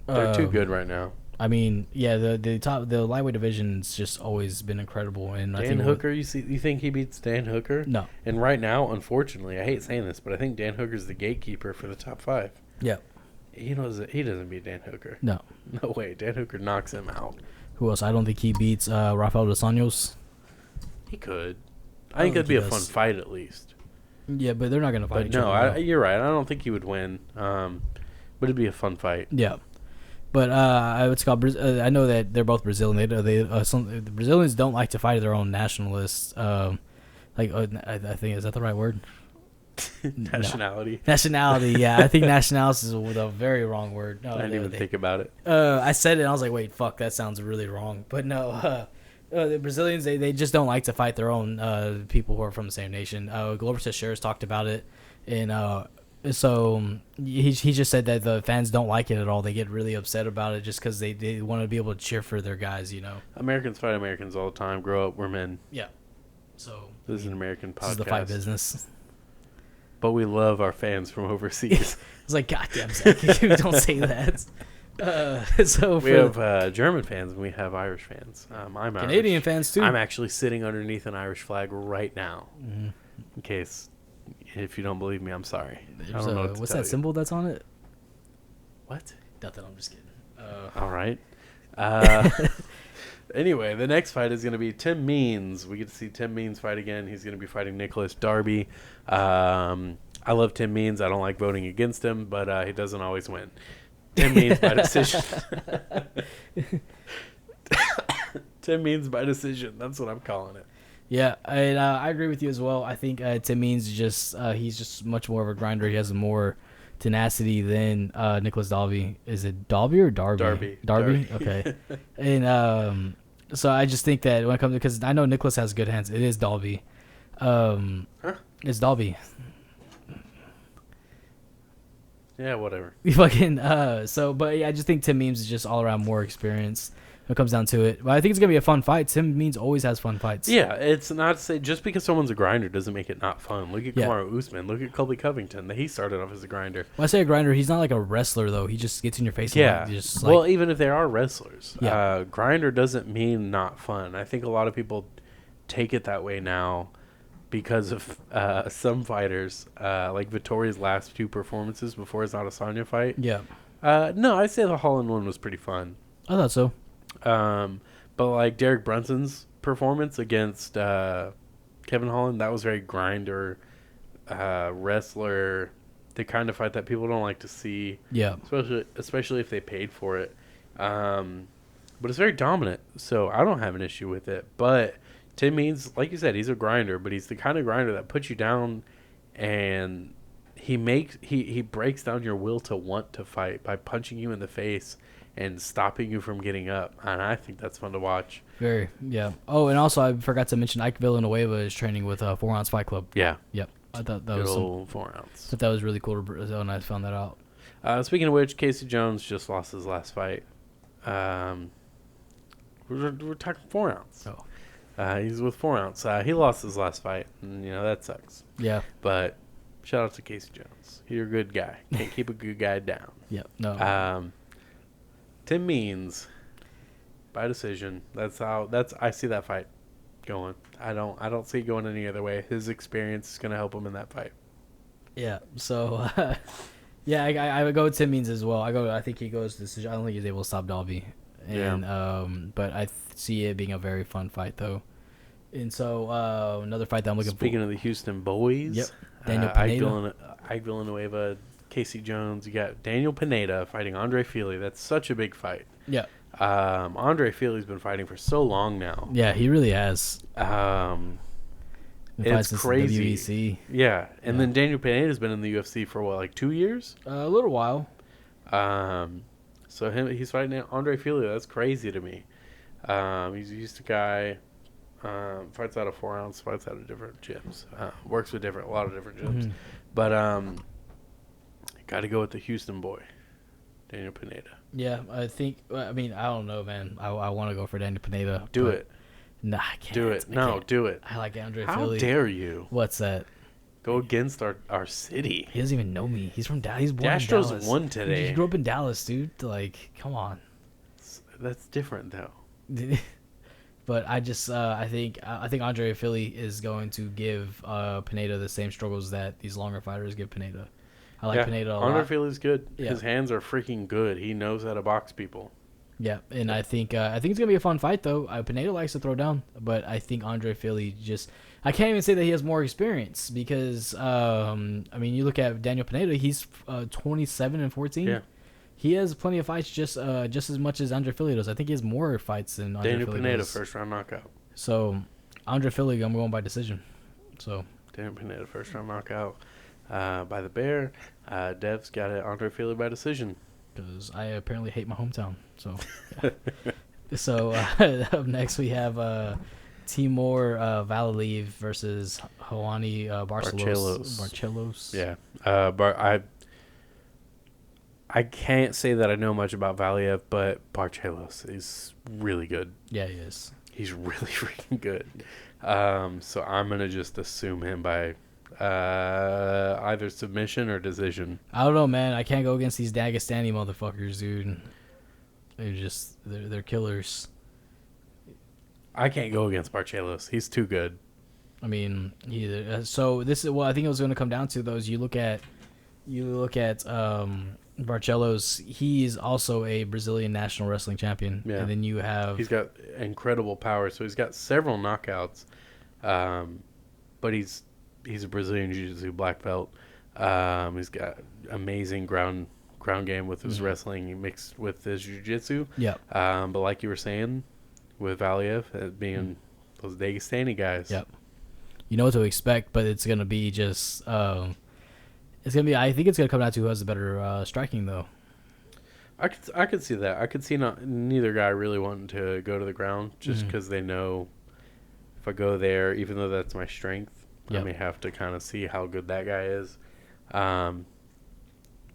Speaker 1: They're too good right now.
Speaker 2: I mean, yeah, the lightweight division's just always been incredible. And
Speaker 1: Dan Hooker, you think he beats Dan Hooker?
Speaker 2: No.
Speaker 1: And right now, unfortunately, I hate saying this, but I think Dan Hooker's the gatekeeper for the top 5.
Speaker 2: Yeah.
Speaker 1: He doesn't beat Dan Hooker.
Speaker 2: No.
Speaker 1: No way. Dan Hooker knocks him out.
Speaker 2: Who else? I don't think he beats Rafael Dos Anjos.
Speaker 1: He could. I think it'd be a fun fight at least.
Speaker 2: Yeah, but they're not going to fight each other.
Speaker 1: You're right. I don't think he would win. But it'd be a fun fight.
Speaker 2: Yeah. But it's called. I know that they're both Brazilian. The Brazilians don't like to fight their own nationalists. I think is that the right word?
Speaker 1: Nationality.
Speaker 2: No. Nationality. Yeah, I think nationality is a very wrong word. No,
Speaker 1: I didn't even think about it.
Speaker 2: I said it. and I was like, wait, fuck, that sounds really wrong. But no, the Brazilians they just don't like to fight their own people who are from the same nation. Glover Teixeira's talked about it, and So he just said that the fans don't like it at all. They get really upset about it just because they want to be able to cheer for their guys, you know.
Speaker 1: Americans fight Americans all the time. Grow up, we're men.
Speaker 2: Yeah. So
Speaker 1: this is an American podcast.
Speaker 2: This is the fight business.
Speaker 1: But we love our fans from overseas.
Speaker 2: It's like, goddamn, Zach, don't say that. So
Speaker 1: we have German fans and we have Irish fans. I'm
Speaker 2: Canadian
Speaker 1: Irish.
Speaker 2: fans too.
Speaker 1: I'm actually sitting underneath an Irish flag right now. Mm-hmm. In case, if you don't believe me, I'm sorry. I don't know
Speaker 2: what's that symbol that's on it?
Speaker 1: What?
Speaker 2: Nothing. I'm just kidding.
Speaker 1: All right. Anyway, the next fight is going to be Tim Means. We get to see Tim Means fight again. He's going to be fighting Nicholas Darby. I love Tim Means. I don't like voting against him, but he doesn't always win. Tim Means by decision. Tim Means by decision. That's what I'm calling it.
Speaker 2: Yeah, I agree with you as well. I think Tim Means he's just much more of a grinder. He has more tenacity than Nicholas Dalby. Is it Dalby or Darby? Darby. Okay. And so I just think that when it comes to, because I know Nicholas has good hands. It is Dalby. It's Dalby.
Speaker 1: Yeah, whatever.
Speaker 2: Fucking but yeah, I just think Tim Means is just all around more experienced when it comes down to it. But I think it's gonna be a fun fight. Tim Means always has fun fights.
Speaker 1: Yeah, it's not to say just because someone's a grinder doesn't make it not fun. Look at Kamaru Usman. Look at Colby Covington. He started off as a grinder.
Speaker 2: When I say a grinder, he's not like a wrestler though. He just gets in your face.
Speaker 1: Yeah.
Speaker 2: And just
Speaker 1: well, even if they are wrestlers, grinder doesn't mean not fun. I think a lot of people take it that way now because of some fighters, like Vittoria's last two performances before his Adesanya fight.
Speaker 2: Yeah.
Speaker 1: No, I'd say the Holland one was pretty fun.
Speaker 2: I thought so.
Speaker 1: But like Derek Brunson's performance against Kevin Holland, that was very grinder, wrestler, the kind of fight that people don't like to see.
Speaker 2: Yeah.
Speaker 1: Especially if they paid for it. But it's very dominant, so I don't have an issue with it. But Tim Means, like you said, he's a grinder, but he's the kind of grinder that puts you down, and he breaks down your will to want to fight by punching you in the face and stopping you from getting up, and I think that's fun to watch.
Speaker 2: Very, yeah. Oh, and also I forgot to mention Ike Villanueva is training with 4 Ounce Fight Club.
Speaker 1: Yeah.
Speaker 2: Yep. I thought that
Speaker 1: Good
Speaker 2: was
Speaker 1: old 4 ounce.
Speaker 2: I thought that was really cool when I found that out.
Speaker 1: Speaking of which, Casey Jones just lost his last fight. We're talking 4 ounce.
Speaker 2: Oh.
Speaker 1: He's with 4 ounce. He lost his last fight, and that sucks.
Speaker 2: Yeah.
Speaker 1: But shout out to Casey Jones. You're a good guy. Can't keep a good guy down.
Speaker 2: Yep. No.
Speaker 1: Tim Means by decision. I see that fight going. I don't see it going any other way. His experience is gonna help him in that fight.
Speaker 2: Yeah. So yeah, I would go with Tim Means as well. I think he goes decision. I don't think he's able to stop Dalby. And but I see it being a very fun fight though. And so another fight that I'm looking for.
Speaker 1: Speaking of the Houston boys,
Speaker 2: yep. Daniel Pineda,
Speaker 1: Ike Villanueva, Casey Jones. You got Daniel Pineda fighting Andre Fili. That's such a big fight.
Speaker 2: Yeah.
Speaker 1: Andre Fili's been fighting for so long now.
Speaker 2: Yeah, he really has.
Speaker 1: It's crazy.
Speaker 2: WEC.
Speaker 1: Yeah, and then Daniel Pineda's been in the UFC for what, like 2 years?
Speaker 2: A little while.
Speaker 1: So he's fighting Andre Fili. That's crazy to me. He's a Houston guy. Fights out of 4 ounce. Fights out of different gyms. Works with a lot of different gyms. Mm-hmm. But got to go with the Houston boy, Daniel Pineda.
Speaker 2: Yeah, I don't know, man. I want to go for Daniel Pineda.
Speaker 1: Do it.
Speaker 2: Nah, I can't.
Speaker 1: Do it. No, do it.
Speaker 2: I like Andre
Speaker 1: How
Speaker 2: Fili.
Speaker 1: How dare you?
Speaker 2: What's that?
Speaker 1: Go against our city.
Speaker 2: He doesn't even know me. He's from Dallas. He's born in
Speaker 1: Astros
Speaker 2: Dallas.
Speaker 1: won today.
Speaker 2: He grew up in Dallas, dude. Like, come on.
Speaker 1: That's different, though.
Speaker 2: But I just I think Andre Fili is going to give Pineda the same struggles that these longer fighters give Pineda. I like Pineda a lot.
Speaker 1: Andre Fili's good.
Speaker 2: Yeah.
Speaker 1: His hands are freaking good. He knows how to box people.
Speaker 2: Yeah, and I think it's gonna be a fun fight though. Pineda likes to throw down, but I think Andre Fili I can't even say that he has more experience because you look at Daniel Pineda, he's 27-14.
Speaker 1: Yeah.
Speaker 2: He has plenty of fights just as much as Andre Fili does. I think he has more fights than Andre
Speaker 1: Daniel
Speaker 2: Fili
Speaker 1: Pineda
Speaker 2: does.
Speaker 1: first round knockout.
Speaker 2: So Andre Fili, I'm going by decision. So
Speaker 1: Daniel Pineda first round knockout by the Bear. Dev's got it Andre Fili by decision.
Speaker 2: Because I apparently hate my hometown. So, yeah. So up next we have Timur Valiev versus Joanny Barcelos.
Speaker 1: Yeah. I can't say that I know much about Valiev, but Barcelos is really good.
Speaker 2: Yeah, he is.
Speaker 1: He's really freaking good. So I'm going to just assume him by either submission or decision.
Speaker 2: I don't know, man. I can't go against these Dagestani motherfuckers, dude. They're killers.
Speaker 1: I can't go against Barcelos. He's too good.
Speaker 2: I mean, so this is what I think it was going to come down to, though. Is you look at Barcelos. He's also a Brazilian national wrestling champion.
Speaker 1: Yeah.
Speaker 2: And then he's
Speaker 1: got incredible power. So he's got several knockouts. But he's a Brazilian Jiu-Jitsu black belt. He's got amazing ground game with his wrestling mixed with his Jiu-Jitsu.
Speaker 2: Yeah.
Speaker 1: But like you were saying, with Valiev being those Dagestani guys.
Speaker 2: Yep. You know what to expect, but it's gonna be just it's gonna be. I think it's gonna come down to who has the better striking, though.
Speaker 1: I could see that. I could see neither guy really wanting to go to the ground just because they know if I go there, even though that's my strength, I may have to kind of see how good that guy is.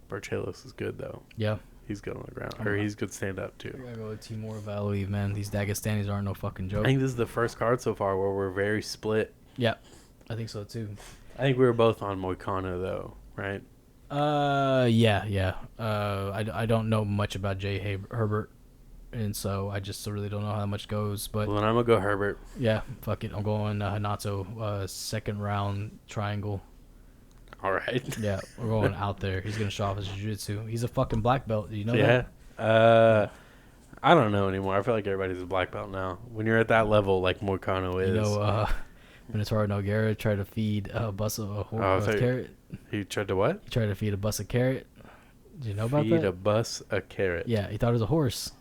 Speaker 1: Barcelos is good though. Yeah. He's good on the ground. Or he's good stand up too.
Speaker 2: I gotta go with Timur Valiev, man. These Dagestanis aren't no fucking joke.
Speaker 1: I think this is the first card so far where we're very split.
Speaker 2: Yeah. I think so too.
Speaker 1: I think we were both on Moicano though, right?
Speaker 2: Yeah. I don't know much about Jay Herbert, and so I just really don't know how much goes. But
Speaker 1: well, then I'm gonna go Herbert.
Speaker 2: Yeah, fuck it. I'm going Hanato, second round triangle.
Speaker 1: All right.
Speaker 2: Yeah, we're going out there. He's gonna show off his jiu-jitsu. He's a fucking black belt. Do you know
Speaker 1: that? Yeah. I don't know anymore. I feel like everybody's a black belt now. When you're at that level, like Moicano is.
Speaker 2: You know, Minotauro Nogueira tried to feed a bus of a carrot.
Speaker 1: He tried to what?
Speaker 2: He tried to feed a bus a carrot. Did you know about that?
Speaker 1: Feed a bus a carrot.
Speaker 2: Yeah, he thought it was a horse.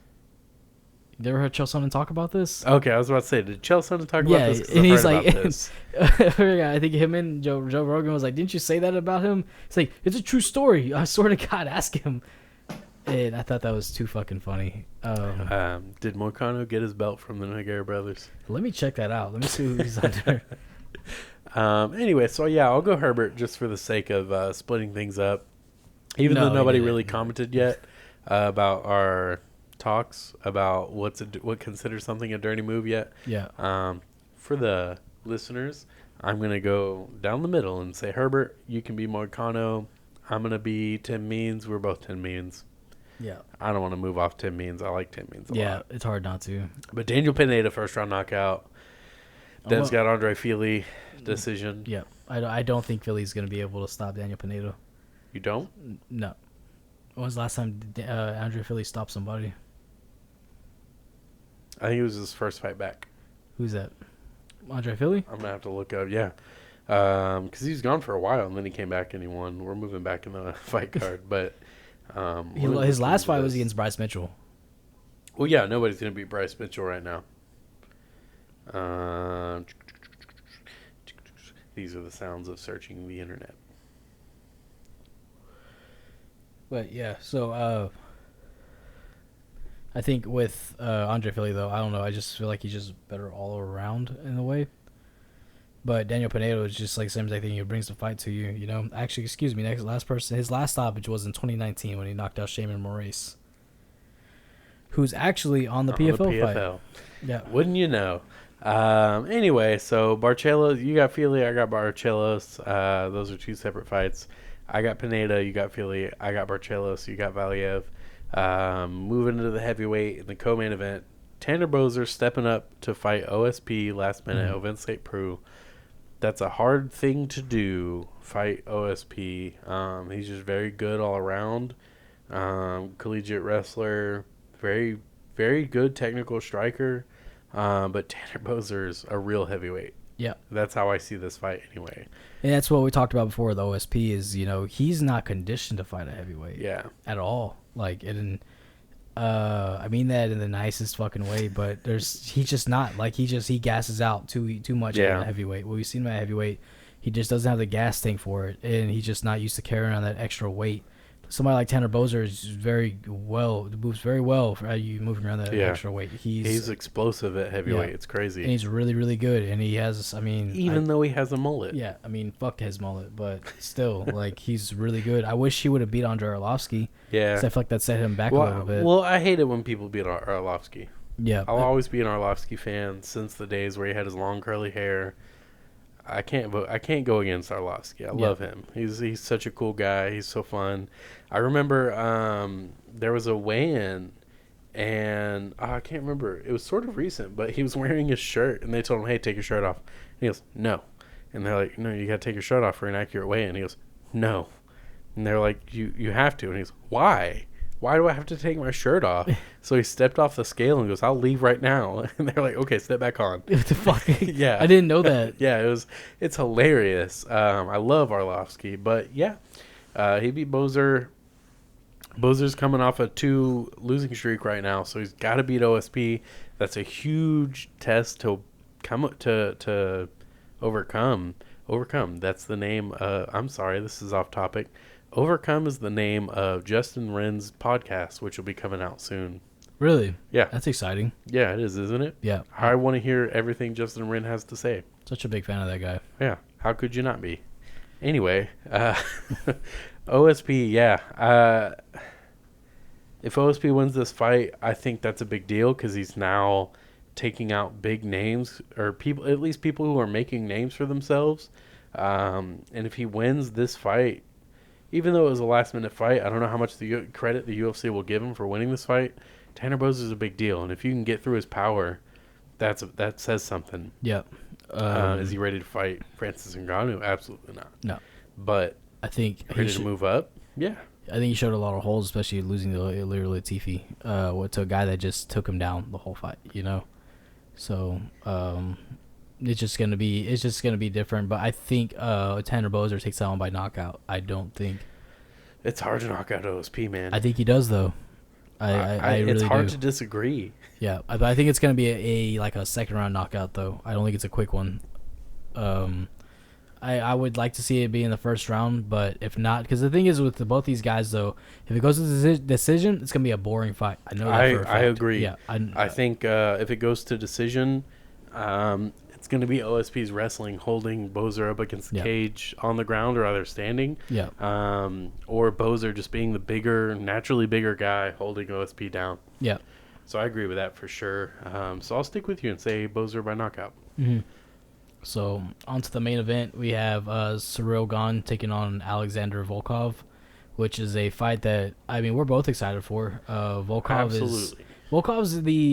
Speaker 2: You never heard Chael Sonnen talk about this?
Speaker 1: Okay, I was about to say, did Chael Sonnen talk about this?
Speaker 2: And he's like, I think him and Joe Rogan was like, didn't you say that about him? It's like, it's a true story. I swear to God, ask him. And I thought that was too fucking funny.
Speaker 1: Did Moicano get his belt from the Nogueira brothers?
Speaker 2: Let me check that out. Let me see who he's under.
Speaker 1: Anyway, so yeah, I'll go Herbert just for the sake of splitting things up. Even though nobody really commented yet about our talks about what considers something a dirty move yet.
Speaker 2: Yeah.
Speaker 1: For the listeners, I'm gonna go down the middle and say Herbert, you can be Moicano. I'm gonna be Tim Means. We're both Tim Means.
Speaker 2: Yeah.
Speaker 1: I don't want to move off Tim Means. I like Tim Means a lot.
Speaker 2: Yeah, it's hard not to.
Speaker 1: But Daniel Pineda, first round knockout. Den's got Andre Fili decision.
Speaker 2: Yeah. I don't think Philly's going to be able to stop Daniel Pineda.
Speaker 1: You don't?
Speaker 2: No. When was the last time Andre Fili stopped somebody?
Speaker 1: I think it was his first fight back.
Speaker 2: Who's that? Andre Fili?
Speaker 1: I'm going to have to look up, yeah. Because he was gone for a while, and then he came back and he won. We're moving back in the fight card, but...
Speaker 2: his last fight was against Bryce Mitchell.
Speaker 1: Well, yeah, nobody's going to beat Bryce Mitchell right now. These are the sounds of searching the internet.
Speaker 2: But yeah, so I think with Andre Fili, though, I don't know. I just feel like he's just better all around in a way. But Daniel Pineda is just like the same exact thing. He brings the fight to you, you know. Actually, excuse me, his last stoppage was in 2019 when he knocked out Shaman Moraes, who's actually on the PFL fight. Yeah,
Speaker 1: wouldn't you know? Anyway, so Barcelos, you got Fili, I got Barcelos. Those are two separate fights. I got Pineda, you got Fili, I got Barcelos, you got Valiev. Moving into the heavyweight in the co-main event, Tanner Boser stepping up to fight OSP last minute, Ovin St. Preux. That's a hard thing to do, fight OSP. He's just very good all around. Collegiate wrestler, very, very good technical striker. But Tanner Boser's a real heavyweight.
Speaker 2: Yeah.
Speaker 1: That's how I see this fight anyway.
Speaker 2: And that's what we talked about before. The OSP is, you know, he's not conditioned to fight a heavyweight.
Speaker 1: Yeah.
Speaker 2: At all. Like, I mean that in the nicest fucking way, but he's just not. Like, he gasses out too much at a heavyweight. What we've seen him at heavyweight, he just doesn't have the gas tank for it, and he's just not used to carrying on that extra weight somebody like Tanner Boser is moves very well for you moving around that extra weight.
Speaker 1: He's explosive at heavyweight. It's crazy.
Speaker 2: And he's really, really good. And he has,
Speaker 1: even though he has a mullet.
Speaker 2: Yeah, fuck his mullet, but still, like, he's really good. I wish he would have beat Andrei Arlovsky.
Speaker 1: Yeah.
Speaker 2: Because I feel like that set him back a little bit.
Speaker 1: Well, I hate it when people beat Arlovsky.
Speaker 2: Yeah.
Speaker 1: I'll always be an Arlovsky fan since the days where he had his long curly hair. I can't go against Arlovsky. I love him. He's such a cool guy. He's so fun. I remember there was a weigh-in, and I can't remember. It was sort of recent, but he was wearing his shirt, and they told him, "Hey, take your shirt off." And he goes, "No," and they're like, "No, you got to take your shirt off for an accurate weigh-in." And he goes, "No," and they're like, "You have to," and he goes, "Why? Why do I have to take my shirt off?" So he stepped off the scale and goes, "I'll leave right now." And they're like, "Okay, step back on."
Speaker 2: What the fuck?
Speaker 1: Yeah.
Speaker 2: I didn't know that.
Speaker 1: Yeah, it's hilarious. I love Arlovsky, but yeah, he beat Boser. Boser's coming off a 2 losing streak right now, so he's got to beat OSP. That's a huge test to overcome. That's the name. I'm sorry, this is off topic. Overcome is the name of Justin Wren's podcast, which will be coming out soon.
Speaker 2: Really?
Speaker 1: Yeah.
Speaker 2: That's exciting.
Speaker 1: Yeah, it is, isn't it?
Speaker 2: Yeah.
Speaker 1: I want to hear everything Justin Wren has to say.
Speaker 2: Such a big fan of that guy.
Speaker 1: Yeah. How could you not be? Anyway, OSP, yeah. If OSP wins this fight, I think that's a big deal because he's now taking out big names, or at least people who are making names for themselves. And if he wins this fight, even though it was a last-minute fight, I don't know how much credit the UFC will give him for winning this fight. Tanner Boser is a big deal, and if you can get through his power, that says something.
Speaker 2: Yeah.
Speaker 1: Is he ready to fight Francis Ngannou? Absolutely not.
Speaker 2: No.
Speaker 1: But
Speaker 2: I think
Speaker 1: ready to move up? Yeah.
Speaker 2: I think he showed a lot of holes, especially losing to Ilir Latifi, to a guy that just took him down the whole fight, you know? So, it's just gonna be different. But I think Tanner Boser takes that one by knockout. I don't think
Speaker 1: it's hard to knock out OSP, man.
Speaker 2: I think he does though. I really
Speaker 1: it's hard
Speaker 2: do.
Speaker 1: to disagree.
Speaker 2: Yeah, but I think it's gonna be a second round knockout though. I don't think it's a quick one. I would like to see it be in the first round, but if not, because the thing is with both these guys though, if it goes to decision, it's gonna be a boring fight. I know that for a fact.
Speaker 1: I agree.
Speaker 2: Yeah,
Speaker 1: I think if it goes to decision, it's going to be OSP's wrestling holding Boser up against the cage on the ground or either standing.
Speaker 2: Yeah.
Speaker 1: Or Boser just being the naturally bigger guy holding OSP down.
Speaker 2: Yeah.
Speaker 1: So I agree with that for sure. So I'll stick with you and say Boser by knockout.
Speaker 2: Mm-hmm. So on to the main event, we have Cyril Gane taking on Alexander Volkov, which is a fight that we're both excited for. Volkov's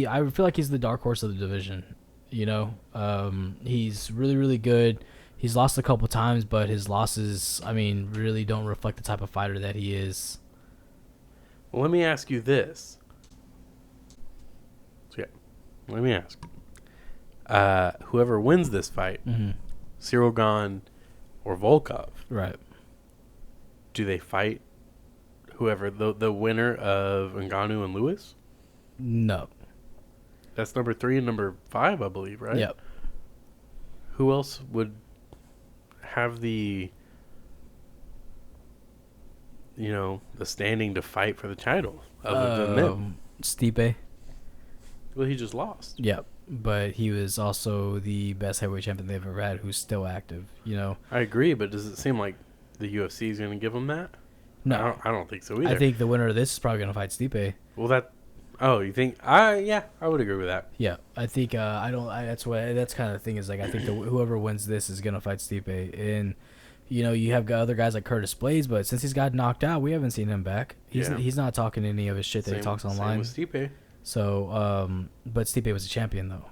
Speaker 2: I feel like he's the dark horse of the division. You know, he's really, really good. He's lost a couple times, but his losses, really don't reflect the type of fighter that he is.
Speaker 1: Well, let me ask you this. So, yeah, let me ask. Whoever wins this fight, Cyril Gane or Volkov,
Speaker 2: right?
Speaker 1: Do they fight whoever the winner of Ngannou and Lewis?
Speaker 2: No.
Speaker 1: That's number 3 and number 5, I believe, right?
Speaker 2: Yep.
Speaker 1: Who else would have the standing to fight for the title other than them?
Speaker 2: Stipe.
Speaker 1: Well, he just lost.
Speaker 2: Yep. But he was also the best heavyweight champion they've ever had, who's still active, you know?
Speaker 1: I agree, but does it seem like the UFC is going to give him that?
Speaker 2: No.
Speaker 1: I don't think so either.
Speaker 2: I think the winner of this is probably going to fight Stipe.
Speaker 1: Well, oh, you think? Yeah, I would agree with that.
Speaker 2: Yeah, I think that's kind of the thing is like I think whoever wins this is gonna fight Stipe, and you have other guys like Curtis Blades, but since he's got knocked out, we haven't seen him back. He's not talking any of his shit that he talks online.
Speaker 1: Same with Stipe.
Speaker 2: So, but Stipe was a champion though.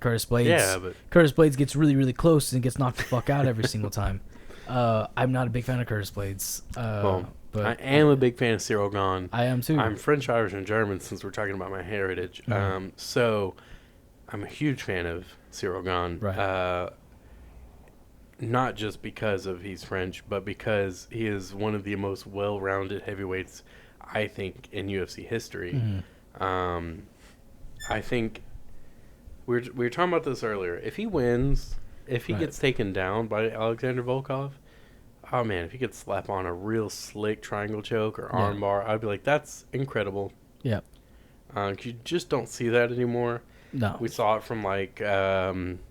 Speaker 2: Curtis Blades.
Speaker 1: Yeah, but
Speaker 2: Curtis Blades gets really, really close and gets knocked the fuck out every single time. I'm not a big fan of Curtis Blades. But
Speaker 1: I am a big fan of Cyril Gane.
Speaker 2: I am too.
Speaker 1: I'm French, Irish, and German since we're talking about my heritage.
Speaker 2: Mm-hmm.
Speaker 1: So I'm a huge fan of Cyril Gane.
Speaker 2: Right.
Speaker 1: Not just because of he's French, but because he is one of the most well-rounded heavyweights, I think, in UFC history.
Speaker 2: Mm-hmm.
Speaker 1: I think we were talking about this earlier. If he wins, if he gets taken down by Alexander Volkov, oh man, if he could slap on a real slick triangle choke or
Speaker 2: Yeah.
Speaker 1: armbar, I'd be like, that's incredible.
Speaker 2: Yeah.
Speaker 1: You just don't see that anymore.
Speaker 2: No.
Speaker 1: We saw it from like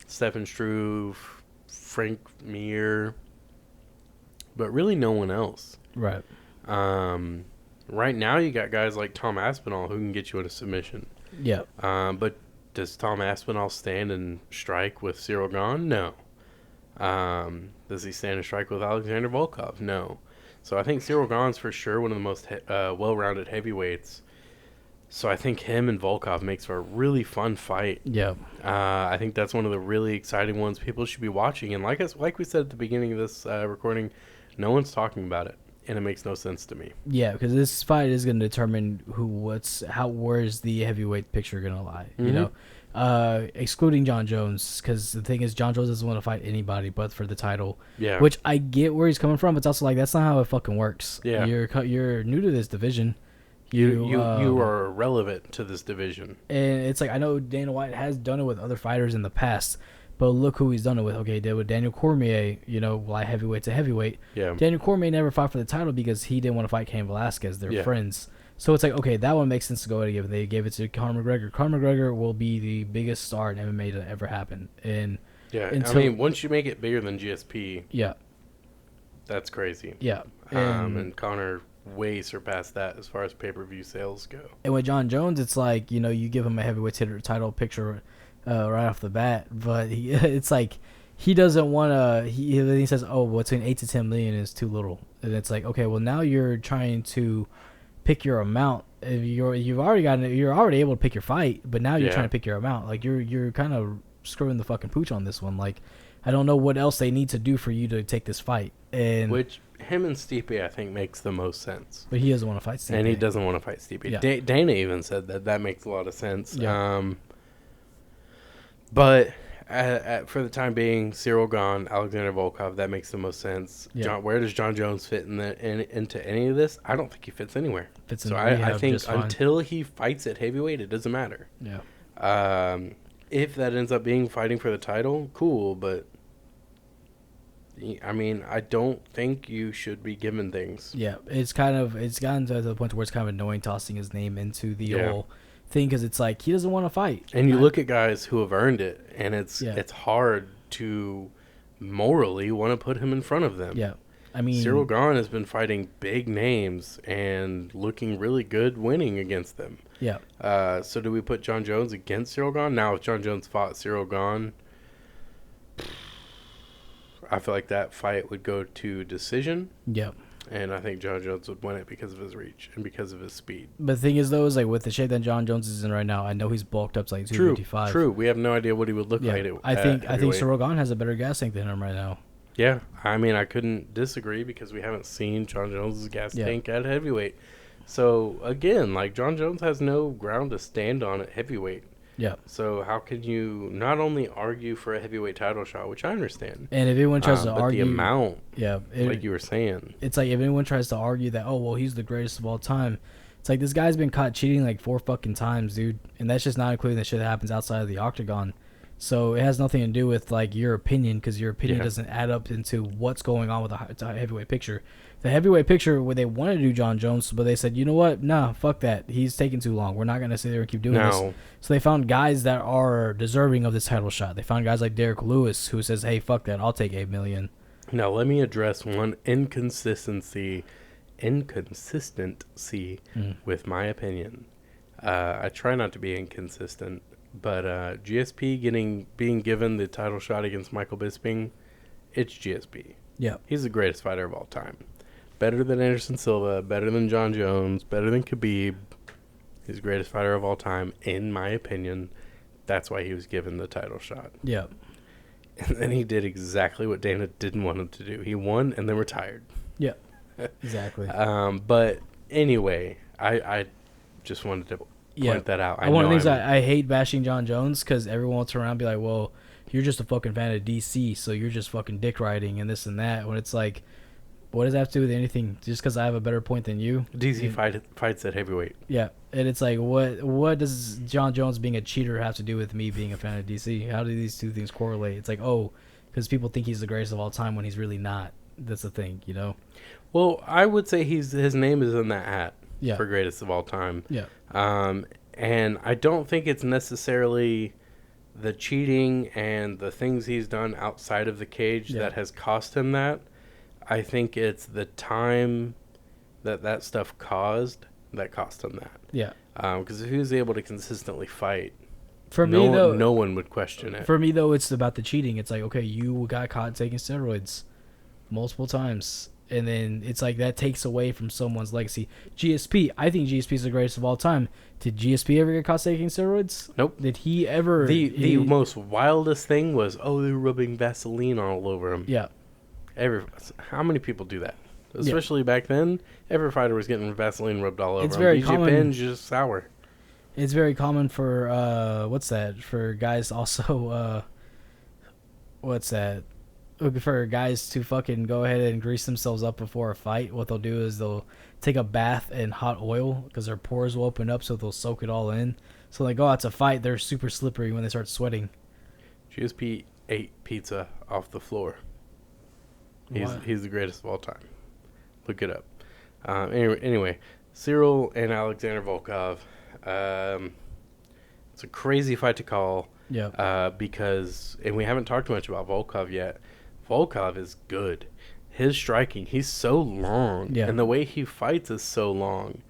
Speaker 1: Stefan Struve, Frank Mir, but really no one else.
Speaker 2: Right.
Speaker 1: Right now, you got guys like Tom Aspinall who can get you in a submission.
Speaker 2: Yeah.
Speaker 1: But does Tom Aspinall stand and strike with Cyril Gane? No. Does he stand and strike with Alexander Volkov? No. So I think Cyril Gane's for sure one of the most well-rounded heavyweights. So I think him and Volkov makes for a really fun fight.
Speaker 2: Yeah.
Speaker 1: I think that's one of the really exciting ones people should be watching. And like we said at the beginning of this recording, no one's talking about it, and it makes no sense to me.
Speaker 2: Yeah, because this fight is going to determine where's the heavyweight picture going to lie.
Speaker 1: Mm-hmm.
Speaker 2: You know, excluding John Jones, because the thing is, John Jones doesn't want to fight anybody but for the title.
Speaker 1: Yeah.
Speaker 2: Which I get where he's coming from. But it's also like that's not how it fucking works.
Speaker 1: Yeah.
Speaker 2: You're new to this division.
Speaker 1: You are irrelevant to this division.
Speaker 2: And it's like, I know Dana White has done it with other fighters in the past, but look who he's done it with. Okay, he did with Daniel Cormier, light heavyweight to heavyweight.
Speaker 1: Yeah.
Speaker 2: Daniel Cormier never fought for the title because he didn't want to fight Cain Velasquez. They're friends. So it's like, okay, that one makes sense to go ahead and give. They gave it to Conor McGregor. Conor McGregor will be the biggest star in MMA to ever happen. And
Speaker 1: once you make it bigger than GSP,
Speaker 2: yeah,
Speaker 1: that's crazy.
Speaker 2: Yeah.
Speaker 1: And Conor way surpassed that as far as pay-per-view sales go.
Speaker 2: And with John Jones, it's like, you give him a heavyweight title picture right off the bat, but it's like he doesn't want to. He says, "Oh, between 8 to 10 million is too little," and it's like, okay, well now you're trying to pick your amount. You're already able to pick your fight, but now you're trying to pick your amount. Like you're kind of screwing the fucking pooch on this one. Like I don't know what else they need to do for you to take this fight. And
Speaker 1: which him and Stipe, I think, makes the most sense.
Speaker 2: But he doesn't want to fight Stipe.
Speaker 1: And he doesn't want to fight Stipe.
Speaker 2: Yeah.
Speaker 1: Dana even said that makes a lot of sense.
Speaker 2: Yeah.
Speaker 1: But for the time being, Cyril Gane, Alexander Volkov, that makes the most sense.
Speaker 2: Yeah.
Speaker 1: Where does John Jones fit into any of this? I don't think he fits anywhere. I think until he fights at heavyweight, it doesn't matter.
Speaker 2: Yeah.
Speaker 1: If that ends up being fighting for the title, cool, but I mean, I don't think you should be given things.
Speaker 2: Yeah, it's gotten to the point where it's kind of annoying tossing his name into the whole thing because it's like he doesn't want to fight.
Speaker 1: And you look at guys who have earned it, and it's hard to morally want to put him in front of them.
Speaker 2: Yeah, I mean,
Speaker 1: Cyril Gane has been fighting big names and looking really good winning against them.
Speaker 2: Yeah.
Speaker 1: So do we put John Jones against Cyril Gane? Now, if John Jones fought Cyril Gane, I feel like that fight would go to decision.
Speaker 2: Yeah.
Speaker 1: And I think John Jones would win it because of his reach and because of his speed.
Speaker 2: But the thing is, though, is like with the shape that John Jones is in right now, I know he's bulked up to like 255.
Speaker 1: True. We have no idea what he would look like.
Speaker 2: I think Cyril Gane has a better gas tank than him right now.
Speaker 1: Yeah. I mean, I couldn't disagree because we haven't seen John Jones' gas tank at heavyweight. So, again, like John Jones has no ground to stand on at heavyweight.
Speaker 2: Yeah.
Speaker 1: So how can you not only argue for a heavyweight title shot, which I understand,
Speaker 2: and if anyone tries to argue
Speaker 1: the amount,
Speaker 2: like
Speaker 1: you were saying,
Speaker 2: it's like if anyone tries to argue that, oh well, he's the greatest of all time, it's like this guy's been caught cheating like 4 fucking times, dude, and that's just not including the shit that happens outside of the octagon. So it has nothing to do with like your opinion, because your opinion doesn't add up into what's going on with the heavyweight picture. The heavyweight picture, where they wanted to do John Jones, but they said, you know what? Nah, fuck that. He's taking too long. We're not going to sit there and keep doing this. So they found guys that are deserving of this title shot. They found guys like Derek Lewis, who says, hey, fuck that. I'll take $8 million.
Speaker 1: Now, let me address one inconsistency with my opinion. I try not to be inconsistent, but GSP being given the title shot against Michael Bisping, it's GSP.
Speaker 2: Yeah.
Speaker 1: He's the greatest fighter of all time. Better than Anderson Silva, better than John Jones, better than Khabib. He's the greatest fighter of all time, in my opinion. That's why he was given the title shot.
Speaker 2: Yeah.
Speaker 1: And then he did exactly what Dana didn't want him to do. He won and then retired.
Speaker 2: Yeah, exactly.
Speaker 1: But anyway, I just wanted to point that out.
Speaker 2: One of the things I hate bashing John Jones, because everyone will turn around and be like, well, you're just a fucking fan of DC, so you're just fucking dick riding and this and that. When it's like, what does that have to do with anything? Just because I have a better point than you?
Speaker 1: DC fights at heavyweight.
Speaker 2: Yeah, and it's like, what does John Jones being a cheater have to do with me being a fan of DC? How do these two things correlate? It's like, oh, because people think he's the greatest of all time when he's really not. That's the thing, you know.
Speaker 1: Well, I would say his name is in that hat for greatest of all time.
Speaker 2: Yeah.
Speaker 1: And I don't think it's necessarily the cheating and the things he's done outside of the cage that has cost him that. I think it's the time that stuff caused that cost him that.
Speaker 2: Yeah.
Speaker 1: Because if he was able to consistently fight, no one would question it.
Speaker 2: For me, though, it's about the cheating. It's like, okay, you got caught taking steroids multiple times. And then it's like that takes away from someone's legacy. GSP, I think GSP is the greatest of all time. Did GSP ever get caught taking steroids?
Speaker 1: Nope.
Speaker 2: Did he ever?
Speaker 1: The most wildest thing was, they were rubbing Vaseline all over him.
Speaker 2: Yeah.
Speaker 1: How many people do that? Especially back then, every fighter was getting Vaseline rubbed all over
Speaker 2: it's
Speaker 1: him.
Speaker 2: Very
Speaker 1: BJ
Speaker 2: common.
Speaker 1: Penn's just sour.
Speaker 2: It's very common for for guys also for guys to fucking go ahead and grease themselves up before a fight. What they'll do is they'll take a bath in hot oil because their pores will open up, so they'll soak it all in. So they go out to fight, they're super slippery when they start sweating.
Speaker 1: GSP ate pizza off the floor. He's the greatest of all time. Look it up. Anyway, Cyril and Alexander Volkov. It's a crazy fight to call.
Speaker 2: Yeah.
Speaker 1: Because, and we haven't talked much about Volkov yet. Volkov is good. His striking, he's so long.
Speaker 2: Yeah.
Speaker 1: And the way he fights is so long.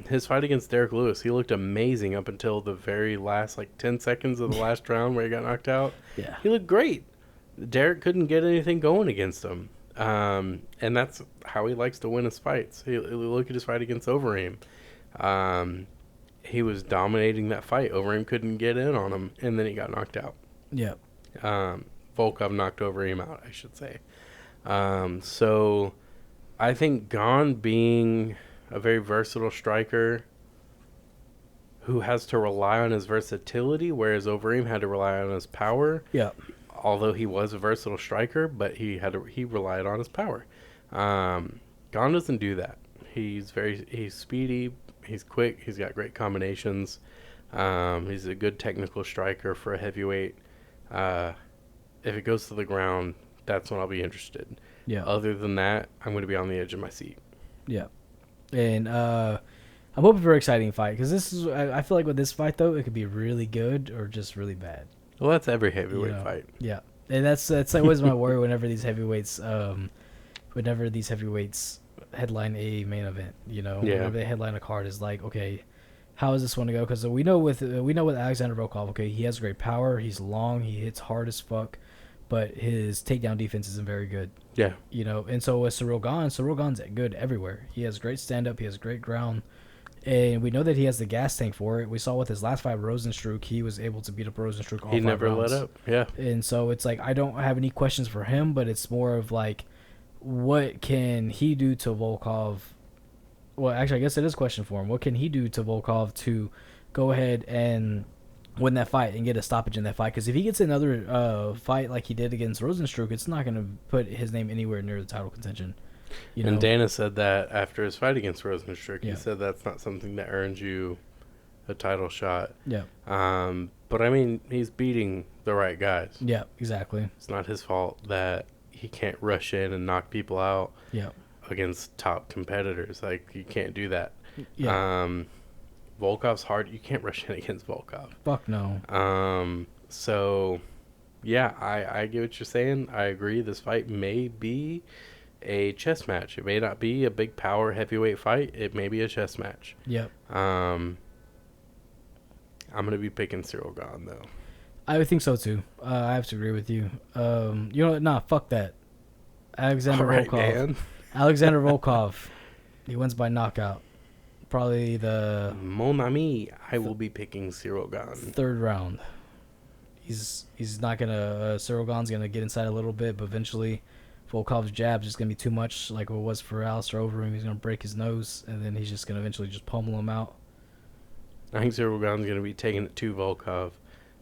Speaker 1: His fight against Derek Lewis, he looked amazing up until the very last, 10 seconds of the last round where he got knocked out.
Speaker 2: Yeah.
Speaker 1: He looked great. Derek couldn't get anything going against him. And that's how he likes to win his fights. Look at his fight against Overeem. He was dominating that fight. Overeem couldn't get in on him, and then he got knocked out.
Speaker 2: Yeah.
Speaker 1: Volkov knocked Overeem out, I should say. So I think Gane, being a very versatile striker who has to rely on his versatility, whereas Overeem had to rely on his power.
Speaker 2: Yeah.
Speaker 1: Although he was a versatile striker, but he relied on his power. Gane doesn't do that. He's speedy, he's quick, he's got great combinations. He's a good technical striker for a heavyweight. If it goes to the ground, that's when I'll be interested.
Speaker 2: Yeah.
Speaker 1: Other than that, I'm going to be on the edge of my seat.
Speaker 2: Yeah. And I'm hoping for an exciting fight because I feel like with this fight though, it could be really good or just really bad.
Speaker 1: Well, that's every heavyweight fight.
Speaker 2: Yeah, and that's always my worry whenever these heavyweights headline a main event. Whenever they headline a card, is like, okay, how is this one to go? Because we know with Alexander Volkov, okay, he has great power, he's long, he hits hard as fuck, but his takedown defense isn't very good.
Speaker 1: Yeah,
Speaker 2: and so with Cyril Gane's good everywhere. He has great stand up, he has great ground. And we know that he has the gas tank for it. We saw with his last fight, Rosenstruck, he was able to beat up Rosenstruck all 5 rounds. He never let up, yeah. And so it's like, I don't have any questions for him, but it's more of like, what can he do to Volkov? Well, actually, I guess it is a question for him. What can he do to Volkov to go ahead and win that fight and get a stoppage in that fight? Because if he gets another fight like he did against Rosenstruck, it's not going to put his name anywhere near the title contention.
Speaker 1: And Dana said that after his fight against Rosenstruck, he said that's not something that earns you a title shot.
Speaker 2: Yeah.
Speaker 1: But I mean, he's beating the right guys.
Speaker 2: Yeah, exactly.
Speaker 1: It's not his fault that he can't rush in and knock people out.
Speaker 2: Yeah.
Speaker 1: Against top competitors, you can't do that.
Speaker 2: Yeah.
Speaker 1: Volkov's hard. You can't rush in against Volkov.
Speaker 2: Fuck no.
Speaker 1: So, yeah, I get what you're saying. I agree. This fight may be a chess match. It may not be a big power heavyweight fight. It may be a chess match.
Speaker 2: Yep.
Speaker 1: I'm gonna be picking Cyril Gane though.
Speaker 2: I would think so too. I have to agree with you. You know what? Nah, fuck that. Alexander Volkov. Dan. Alexander Volkov. He wins by knockout. Probably the
Speaker 1: Mon ami. I will be picking Cyril Gane.
Speaker 2: 3rd round. He's not gonna. Cyril Gane's gonna get inside a little bit, but eventually Volkov's jab is just going to be too much, like it was for Alistair Overeem. He's going to break his nose, and then he's just going to eventually just pummel him out.
Speaker 1: I think Cyril Gane's going to be taking it to Volkov,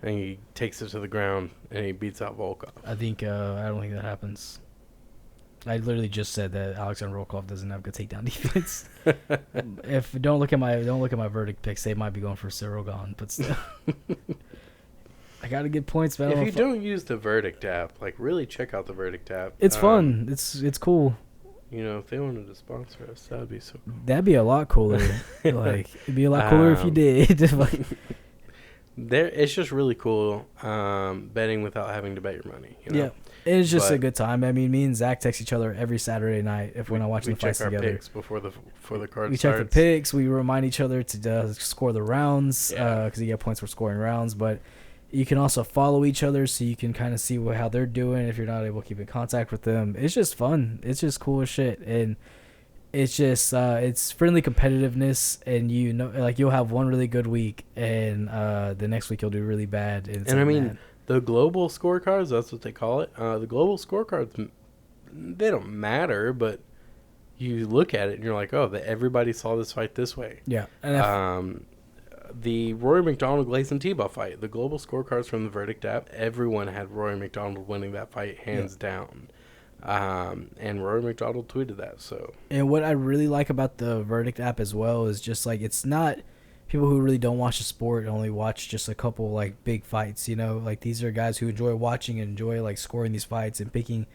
Speaker 1: and he takes it to the ground, and he beats out Volkov.
Speaker 2: I don't think that happens. I literally just said that Alexander Volkov doesn't have good takedown defense. Don't look at my verdict picks, they might be going for Cyril Gane, but still. I gotta get points, man.
Speaker 1: If you don't use the Verdict app, like really check out the Verdict app.
Speaker 2: It's fun. It's cool.
Speaker 1: You know, if they wanted to sponsor us, that'd be so cool.
Speaker 2: That'd be a lot cooler. Like, it'd be a lot cooler if you did. Like,
Speaker 1: it's just really cool betting without having to bet your money. You know?
Speaker 2: Yeah. It's just a good time. I mean, me and Zach text each other every Saturday night if we're not watching the fights together. We check our
Speaker 1: picks before the card
Speaker 2: we
Speaker 1: starts.
Speaker 2: Check the picks. We remind each other to score the rounds because you get points for scoring rounds. But you can also follow each other so you can kind of see how they're doing if you're not able to keep in contact with them. It's just fun. It's just cool as shit. And it's just it's friendly competitiveness, and you know, like, you'll have one really good week and the next week you'll do really bad. And
Speaker 1: I mean, the global scorecards, that's what they call it. The global scorecards, they don't matter, but you look at it and you're like, oh, everybody saw this fight this way.
Speaker 2: Yeah. And
Speaker 1: the Rory McDonald-Gleison Tebow fight, the global scorecards from the Verdict app, everyone had Rory McDonald winning that fight hands down. And Rory McDonald tweeted that. So. And
Speaker 2: what I really like about the Verdict app as well is just, like, it's not people who really don't watch the sport only watch just a couple, like, big fights, you know? Like, these are guys who enjoy watching and enjoy, like, scoring these fights and picking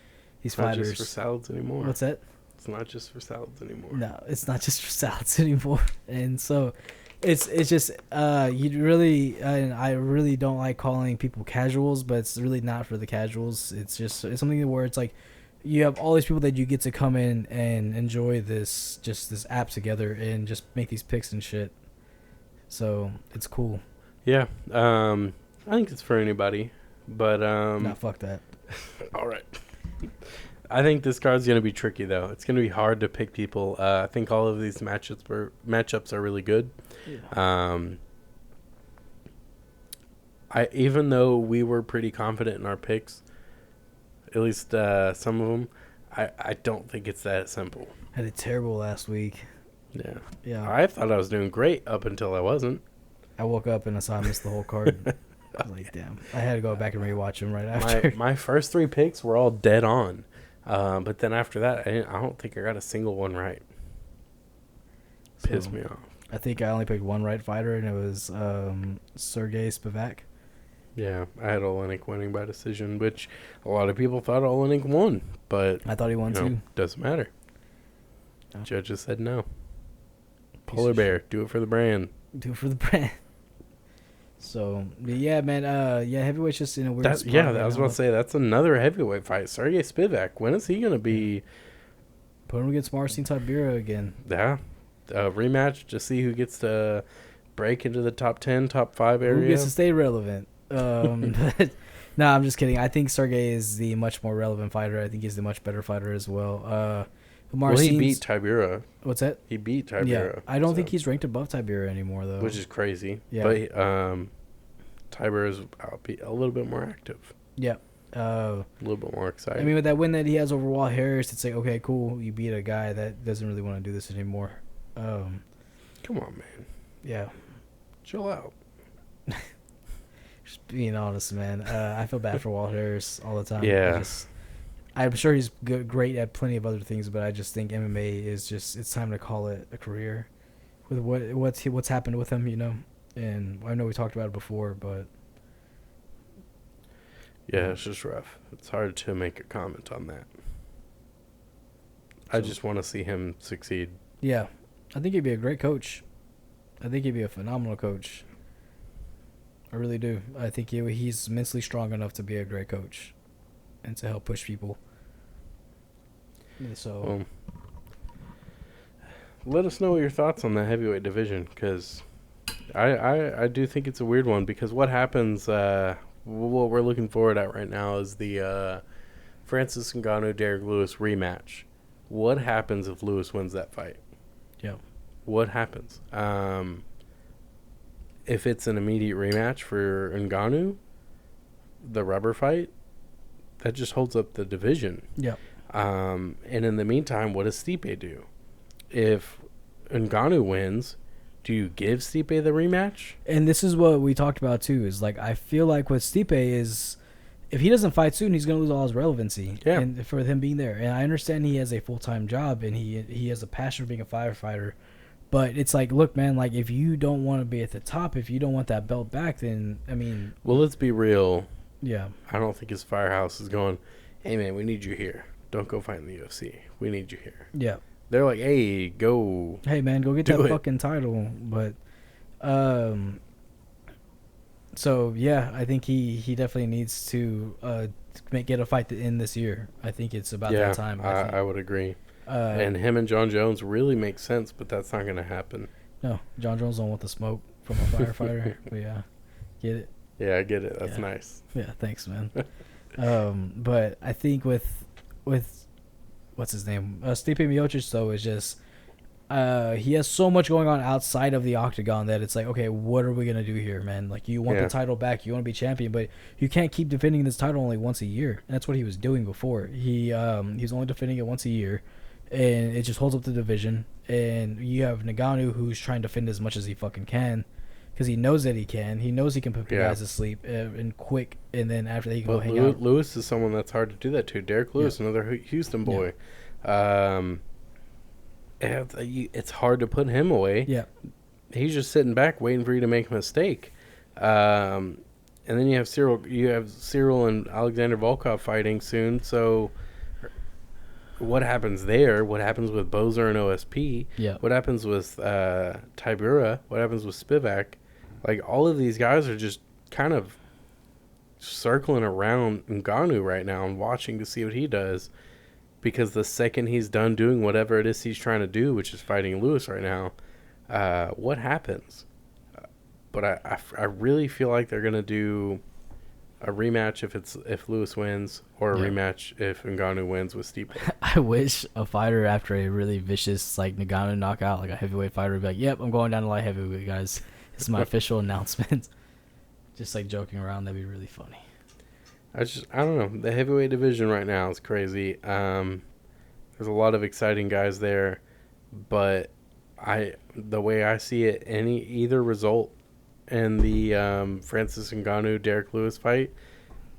Speaker 2: these fighters.
Speaker 1: It's not just for salads anymore.
Speaker 2: What's that?
Speaker 1: It's not just for salads anymore.
Speaker 2: No, it's not just for salads anymore. And so it's just you really and I really don't like calling people casuals, but it's really not for the casuals. It's something where it's like you have all these people that you get to come in and enjoy this app together and just make these picks and shit. So it's cool.
Speaker 1: Yeah, I think it's for anybody, but
Speaker 2: nah, fuck that.
Speaker 1: All right. I think this card's going to be tricky, though. It's going to be hard to pick people. I think all of these matchups are really good. Yeah. Even though we were pretty confident in our picks, at least some of them, I don't think it's that simple.
Speaker 2: I did terrible last week.
Speaker 1: Yeah. I thought I was doing great up until I wasn't.
Speaker 2: I woke up and I saw I missed the whole card. I was like, damn. I had to go back and rewatch them right after.
Speaker 1: My first three picks were all dead on. But then after that, I don't think I got a single one right. Pissed me off.
Speaker 2: I think I only picked one right fighter, and it was Sergey Spivak.
Speaker 1: Yeah, I had Olenek winning by decision, which a lot of people thought Olenek won. But
Speaker 2: I thought he won too.
Speaker 1: Doesn't matter. Oh. Judges said no. Polar bear, do it for the brand.
Speaker 2: Do it for the brand. So, yeah, man, heavyweight's just in a weird spot.
Speaker 1: Yeah, I was about to say, that's another heavyweight fight. Sergey Spivak, when is he going to be?
Speaker 2: Put him against Marcin Tybura again.
Speaker 1: Yeah, rematch to see who gets to break into the top 10, top 5 area.
Speaker 2: Who gets to stay relevant. But, no, I'm just kidding. I think Sergey is the much more relevant fighter. I think he's the much better fighter as well.
Speaker 1: He beat Tybura.
Speaker 2: What's that?
Speaker 1: He beat Tybura.
Speaker 2: Yeah, I don't think he's ranked above Tybura anymore, though.
Speaker 1: Which is crazy.
Speaker 2: Yeah.
Speaker 1: But Tybura is a little bit more active.
Speaker 2: Yeah.
Speaker 1: A little bit more exciting.
Speaker 2: I mean, with that win that he has over Walt Harris, it's like, okay, cool. You beat a guy that doesn't really want to do this anymore.
Speaker 1: Come on, man.
Speaker 2: Yeah.
Speaker 1: Chill out.
Speaker 2: Just being honest, man. I feel bad for Walt Harris all the time.
Speaker 1: Yeah.
Speaker 2: I'm sure he's great at plenty of other things, but I just think MMA is it's time to call it a career with what's happened with him, you know. And I know we talked about it before, but
Speaker 1: yeah, it's just rough. It's hard to make a comment on that. I just want to see him succeed.
Speaker 2: Yeah, I think he'd be a great coach. I think he'd be a phenomenal coach. I really do. I think he's mentally strong enough to be a great coach and to help push people. So,
Speaker 1: let us know your thoughts on the heavyweight division, because I do think it's a weird one. Because what happens, what we're looking forward at right now is the Francis Ngannou Derek Lewis rematch. What happens if Lewis wins that fight?
Speaker 2: Yeah.
Speaker 1: What happens? If it's an immediate rematch for Ngannou, the rubber fight, that just holds up the division.
Speaker 2: Yeah.
Speaker 1: And in the meantime, what does Stipe do? If Ngannou wins, do you give Stipe the rematch?
Speaker 2: And this is what we talked about too. Is like, I feel like with Stipe is, if he doesn't fight soon, he's going to lose all his relevancy.
Speaker 1: Yeah.
Speaker 2: And for him being there, and I understand he has a full-time job and he has a passion for being a firefighter, But it's like, look, man, like if you don't want to be at the top, if you don't want that belt back, then I mean,
Speaker 1: well, let's be real.
Speaker 2: Yeah,
Speaker 1: I don't think his firehouse is going, hey man, we need you here. Don't go fight in the UFC. We need you here.
Speaker 2: Yeah.
Speaker 1: They're like, hey, go.
Speaker 2: Hey man, go get that fucking title. But so yeah, I think he definitely needs to get a fight to end this year. I think it's about that time.
Speaker 1: I would agree. And him and John Jones really make sense, but that's not going to happen.
Speaker 2: No, John Jones don't want the smoke from a firefighter. But yeah, get it?
Speaker 1: Yeah, I get it. That's nice.
Speaker 2: Yeah, thanks, man. But I think with what's his name, Stipe Miocic, though, is just he has so much going on outside of the octagon that it's like, okay, what are we gonna do here, man? Like, you want the title back, you want to be champion, but you can't keep defending this title only once a year. And that's what he was doing before. He's only defending it once a year, and it just holds up the division. And you have Ngannou, who's trying to defend as much as he fucking can, because he knows that he can. He knows he can put guys to sleep and quick, and then after that he can go hang out.
Speaker 1: Lewis is someone that's hard to do that to. Derek Lewis, another Houston boy. Yeah. It's hard to put him away.
Speaker 2: Yeah,
Speaker 1: he's just sitting back waiting for you to make a mistake. And then you have Cyril and Alexander Volkov fighting soon. So what happens there? What happens with Bozer and OSP?
Speaker 2: Yeah.
Speaker 1: What happens with Tybura? What happens with Spivak? Like, all of these guys are just kind of circling around Ngannou right now and watching to see what he does. Because the second he's done doing whatever it is he's trying to do, which is fighting Lewis right now, what happens? But I really feel like they're gonna do a rematch if Lewis wins, or a rematch if Ngannou wins with Stipe.
Speaker 2: I wish a fighter after a really vicious like Ngannou knockout, like a heavyweight fighter, would be like, "Yep, I'm going down to light heavyweight, guys. This is my official announcement." Just like joking around, that'd be really funny.
Speaker 1: I don't know. The heavyweight division right now is crazy. There's a lot of exciting guys there, but the way I see it, either result in the Francis Ngannou Derek Lewis fight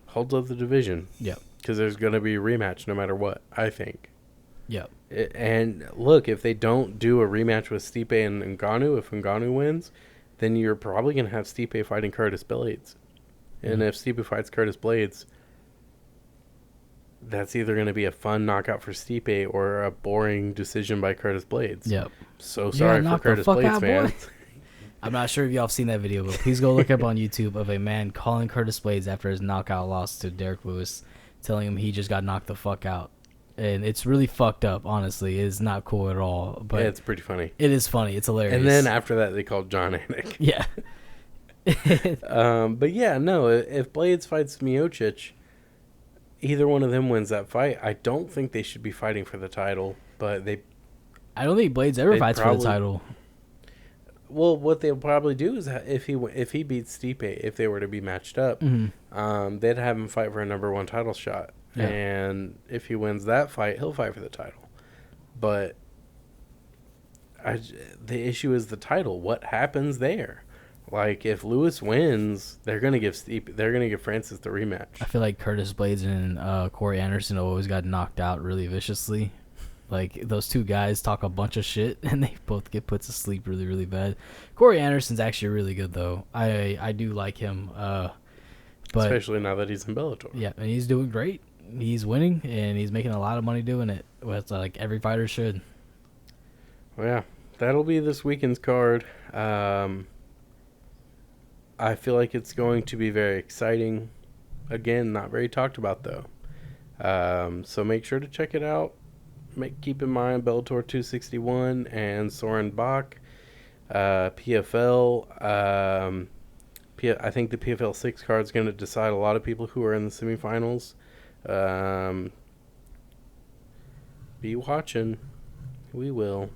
Speaker 1: holds up the division.
Speaker 2: Yeah,
Speaker 1: because there's going to be a rematch no matter what, I think.
Speaker 2: Yeah.
Speaker 1: And look, if they don't do a rematch with Stipe and Ngannou, if Ngannou wins, then you're probably going to have Stipe fighting Curtis Blades. And if Stipe fights Curtis Blades, that's either going to be a fun knockout for Stipe or a boring decision by Curtis Blades.
Speaker 2: Yep.
Speaker 1: So sorry for Curtis Blades fans.
Speaker 2: I'm not sure if y'all have seen that video, but please go look up on YouTube of a man calling Curtis Blades after his knockout loss to Derek Lewis, telling him he just got knocked the fuck out. And it's really fucked up, honestly. It's not cool at all. But
Speaker 1: yeah, it's pretty funny.
Speaker 2: It is funny. It's hilarious.
Speaker 1: And then after that, they called John Anik.
Speaker 2: Yeah.
Speaker 1: But yeah, no, if Blades fights Miocic, either one of them wins that fight. I don't think they should be fighting for the title, but
Speaker 2: I don't think Blades ever fights for the title.
Speaker 1: Well, what they'll probably do is if he beats Stipe, if they were to be matched up, they'd have him fight for a number 1 title shot. Yeah. And if he wins that fight, he'll fight for the title. But the issue is the title. What happens there? Like, if Lewis wins, they're gonna give Francis the rematch. I
Speaker 2: feel like Curtis Blades and Corey Anderson always got knocked out really viciously. Like, those two guys talk a bunch of shit, and they both get put to sleep really, really bad. Corey Anderson's actually really good, though. I do like him. But
Speaker 1: especially now that he's in Bellator.
Speaker 2: Yeah, and he's doing great. He's winning, and he's making a lot of money doing it. That's like every fighter should.
Speaker 1: Well, yeah, that'll be this weekend's card. I feel like it's going to be very exciting. Again, not very talked about, though. So make sure to check it out. Keep in mind Bellator 261 and Soren Bach. PFL. I think the PFL 6 card is going to decide a lot of people who are in the semifinals. Be watching. We will.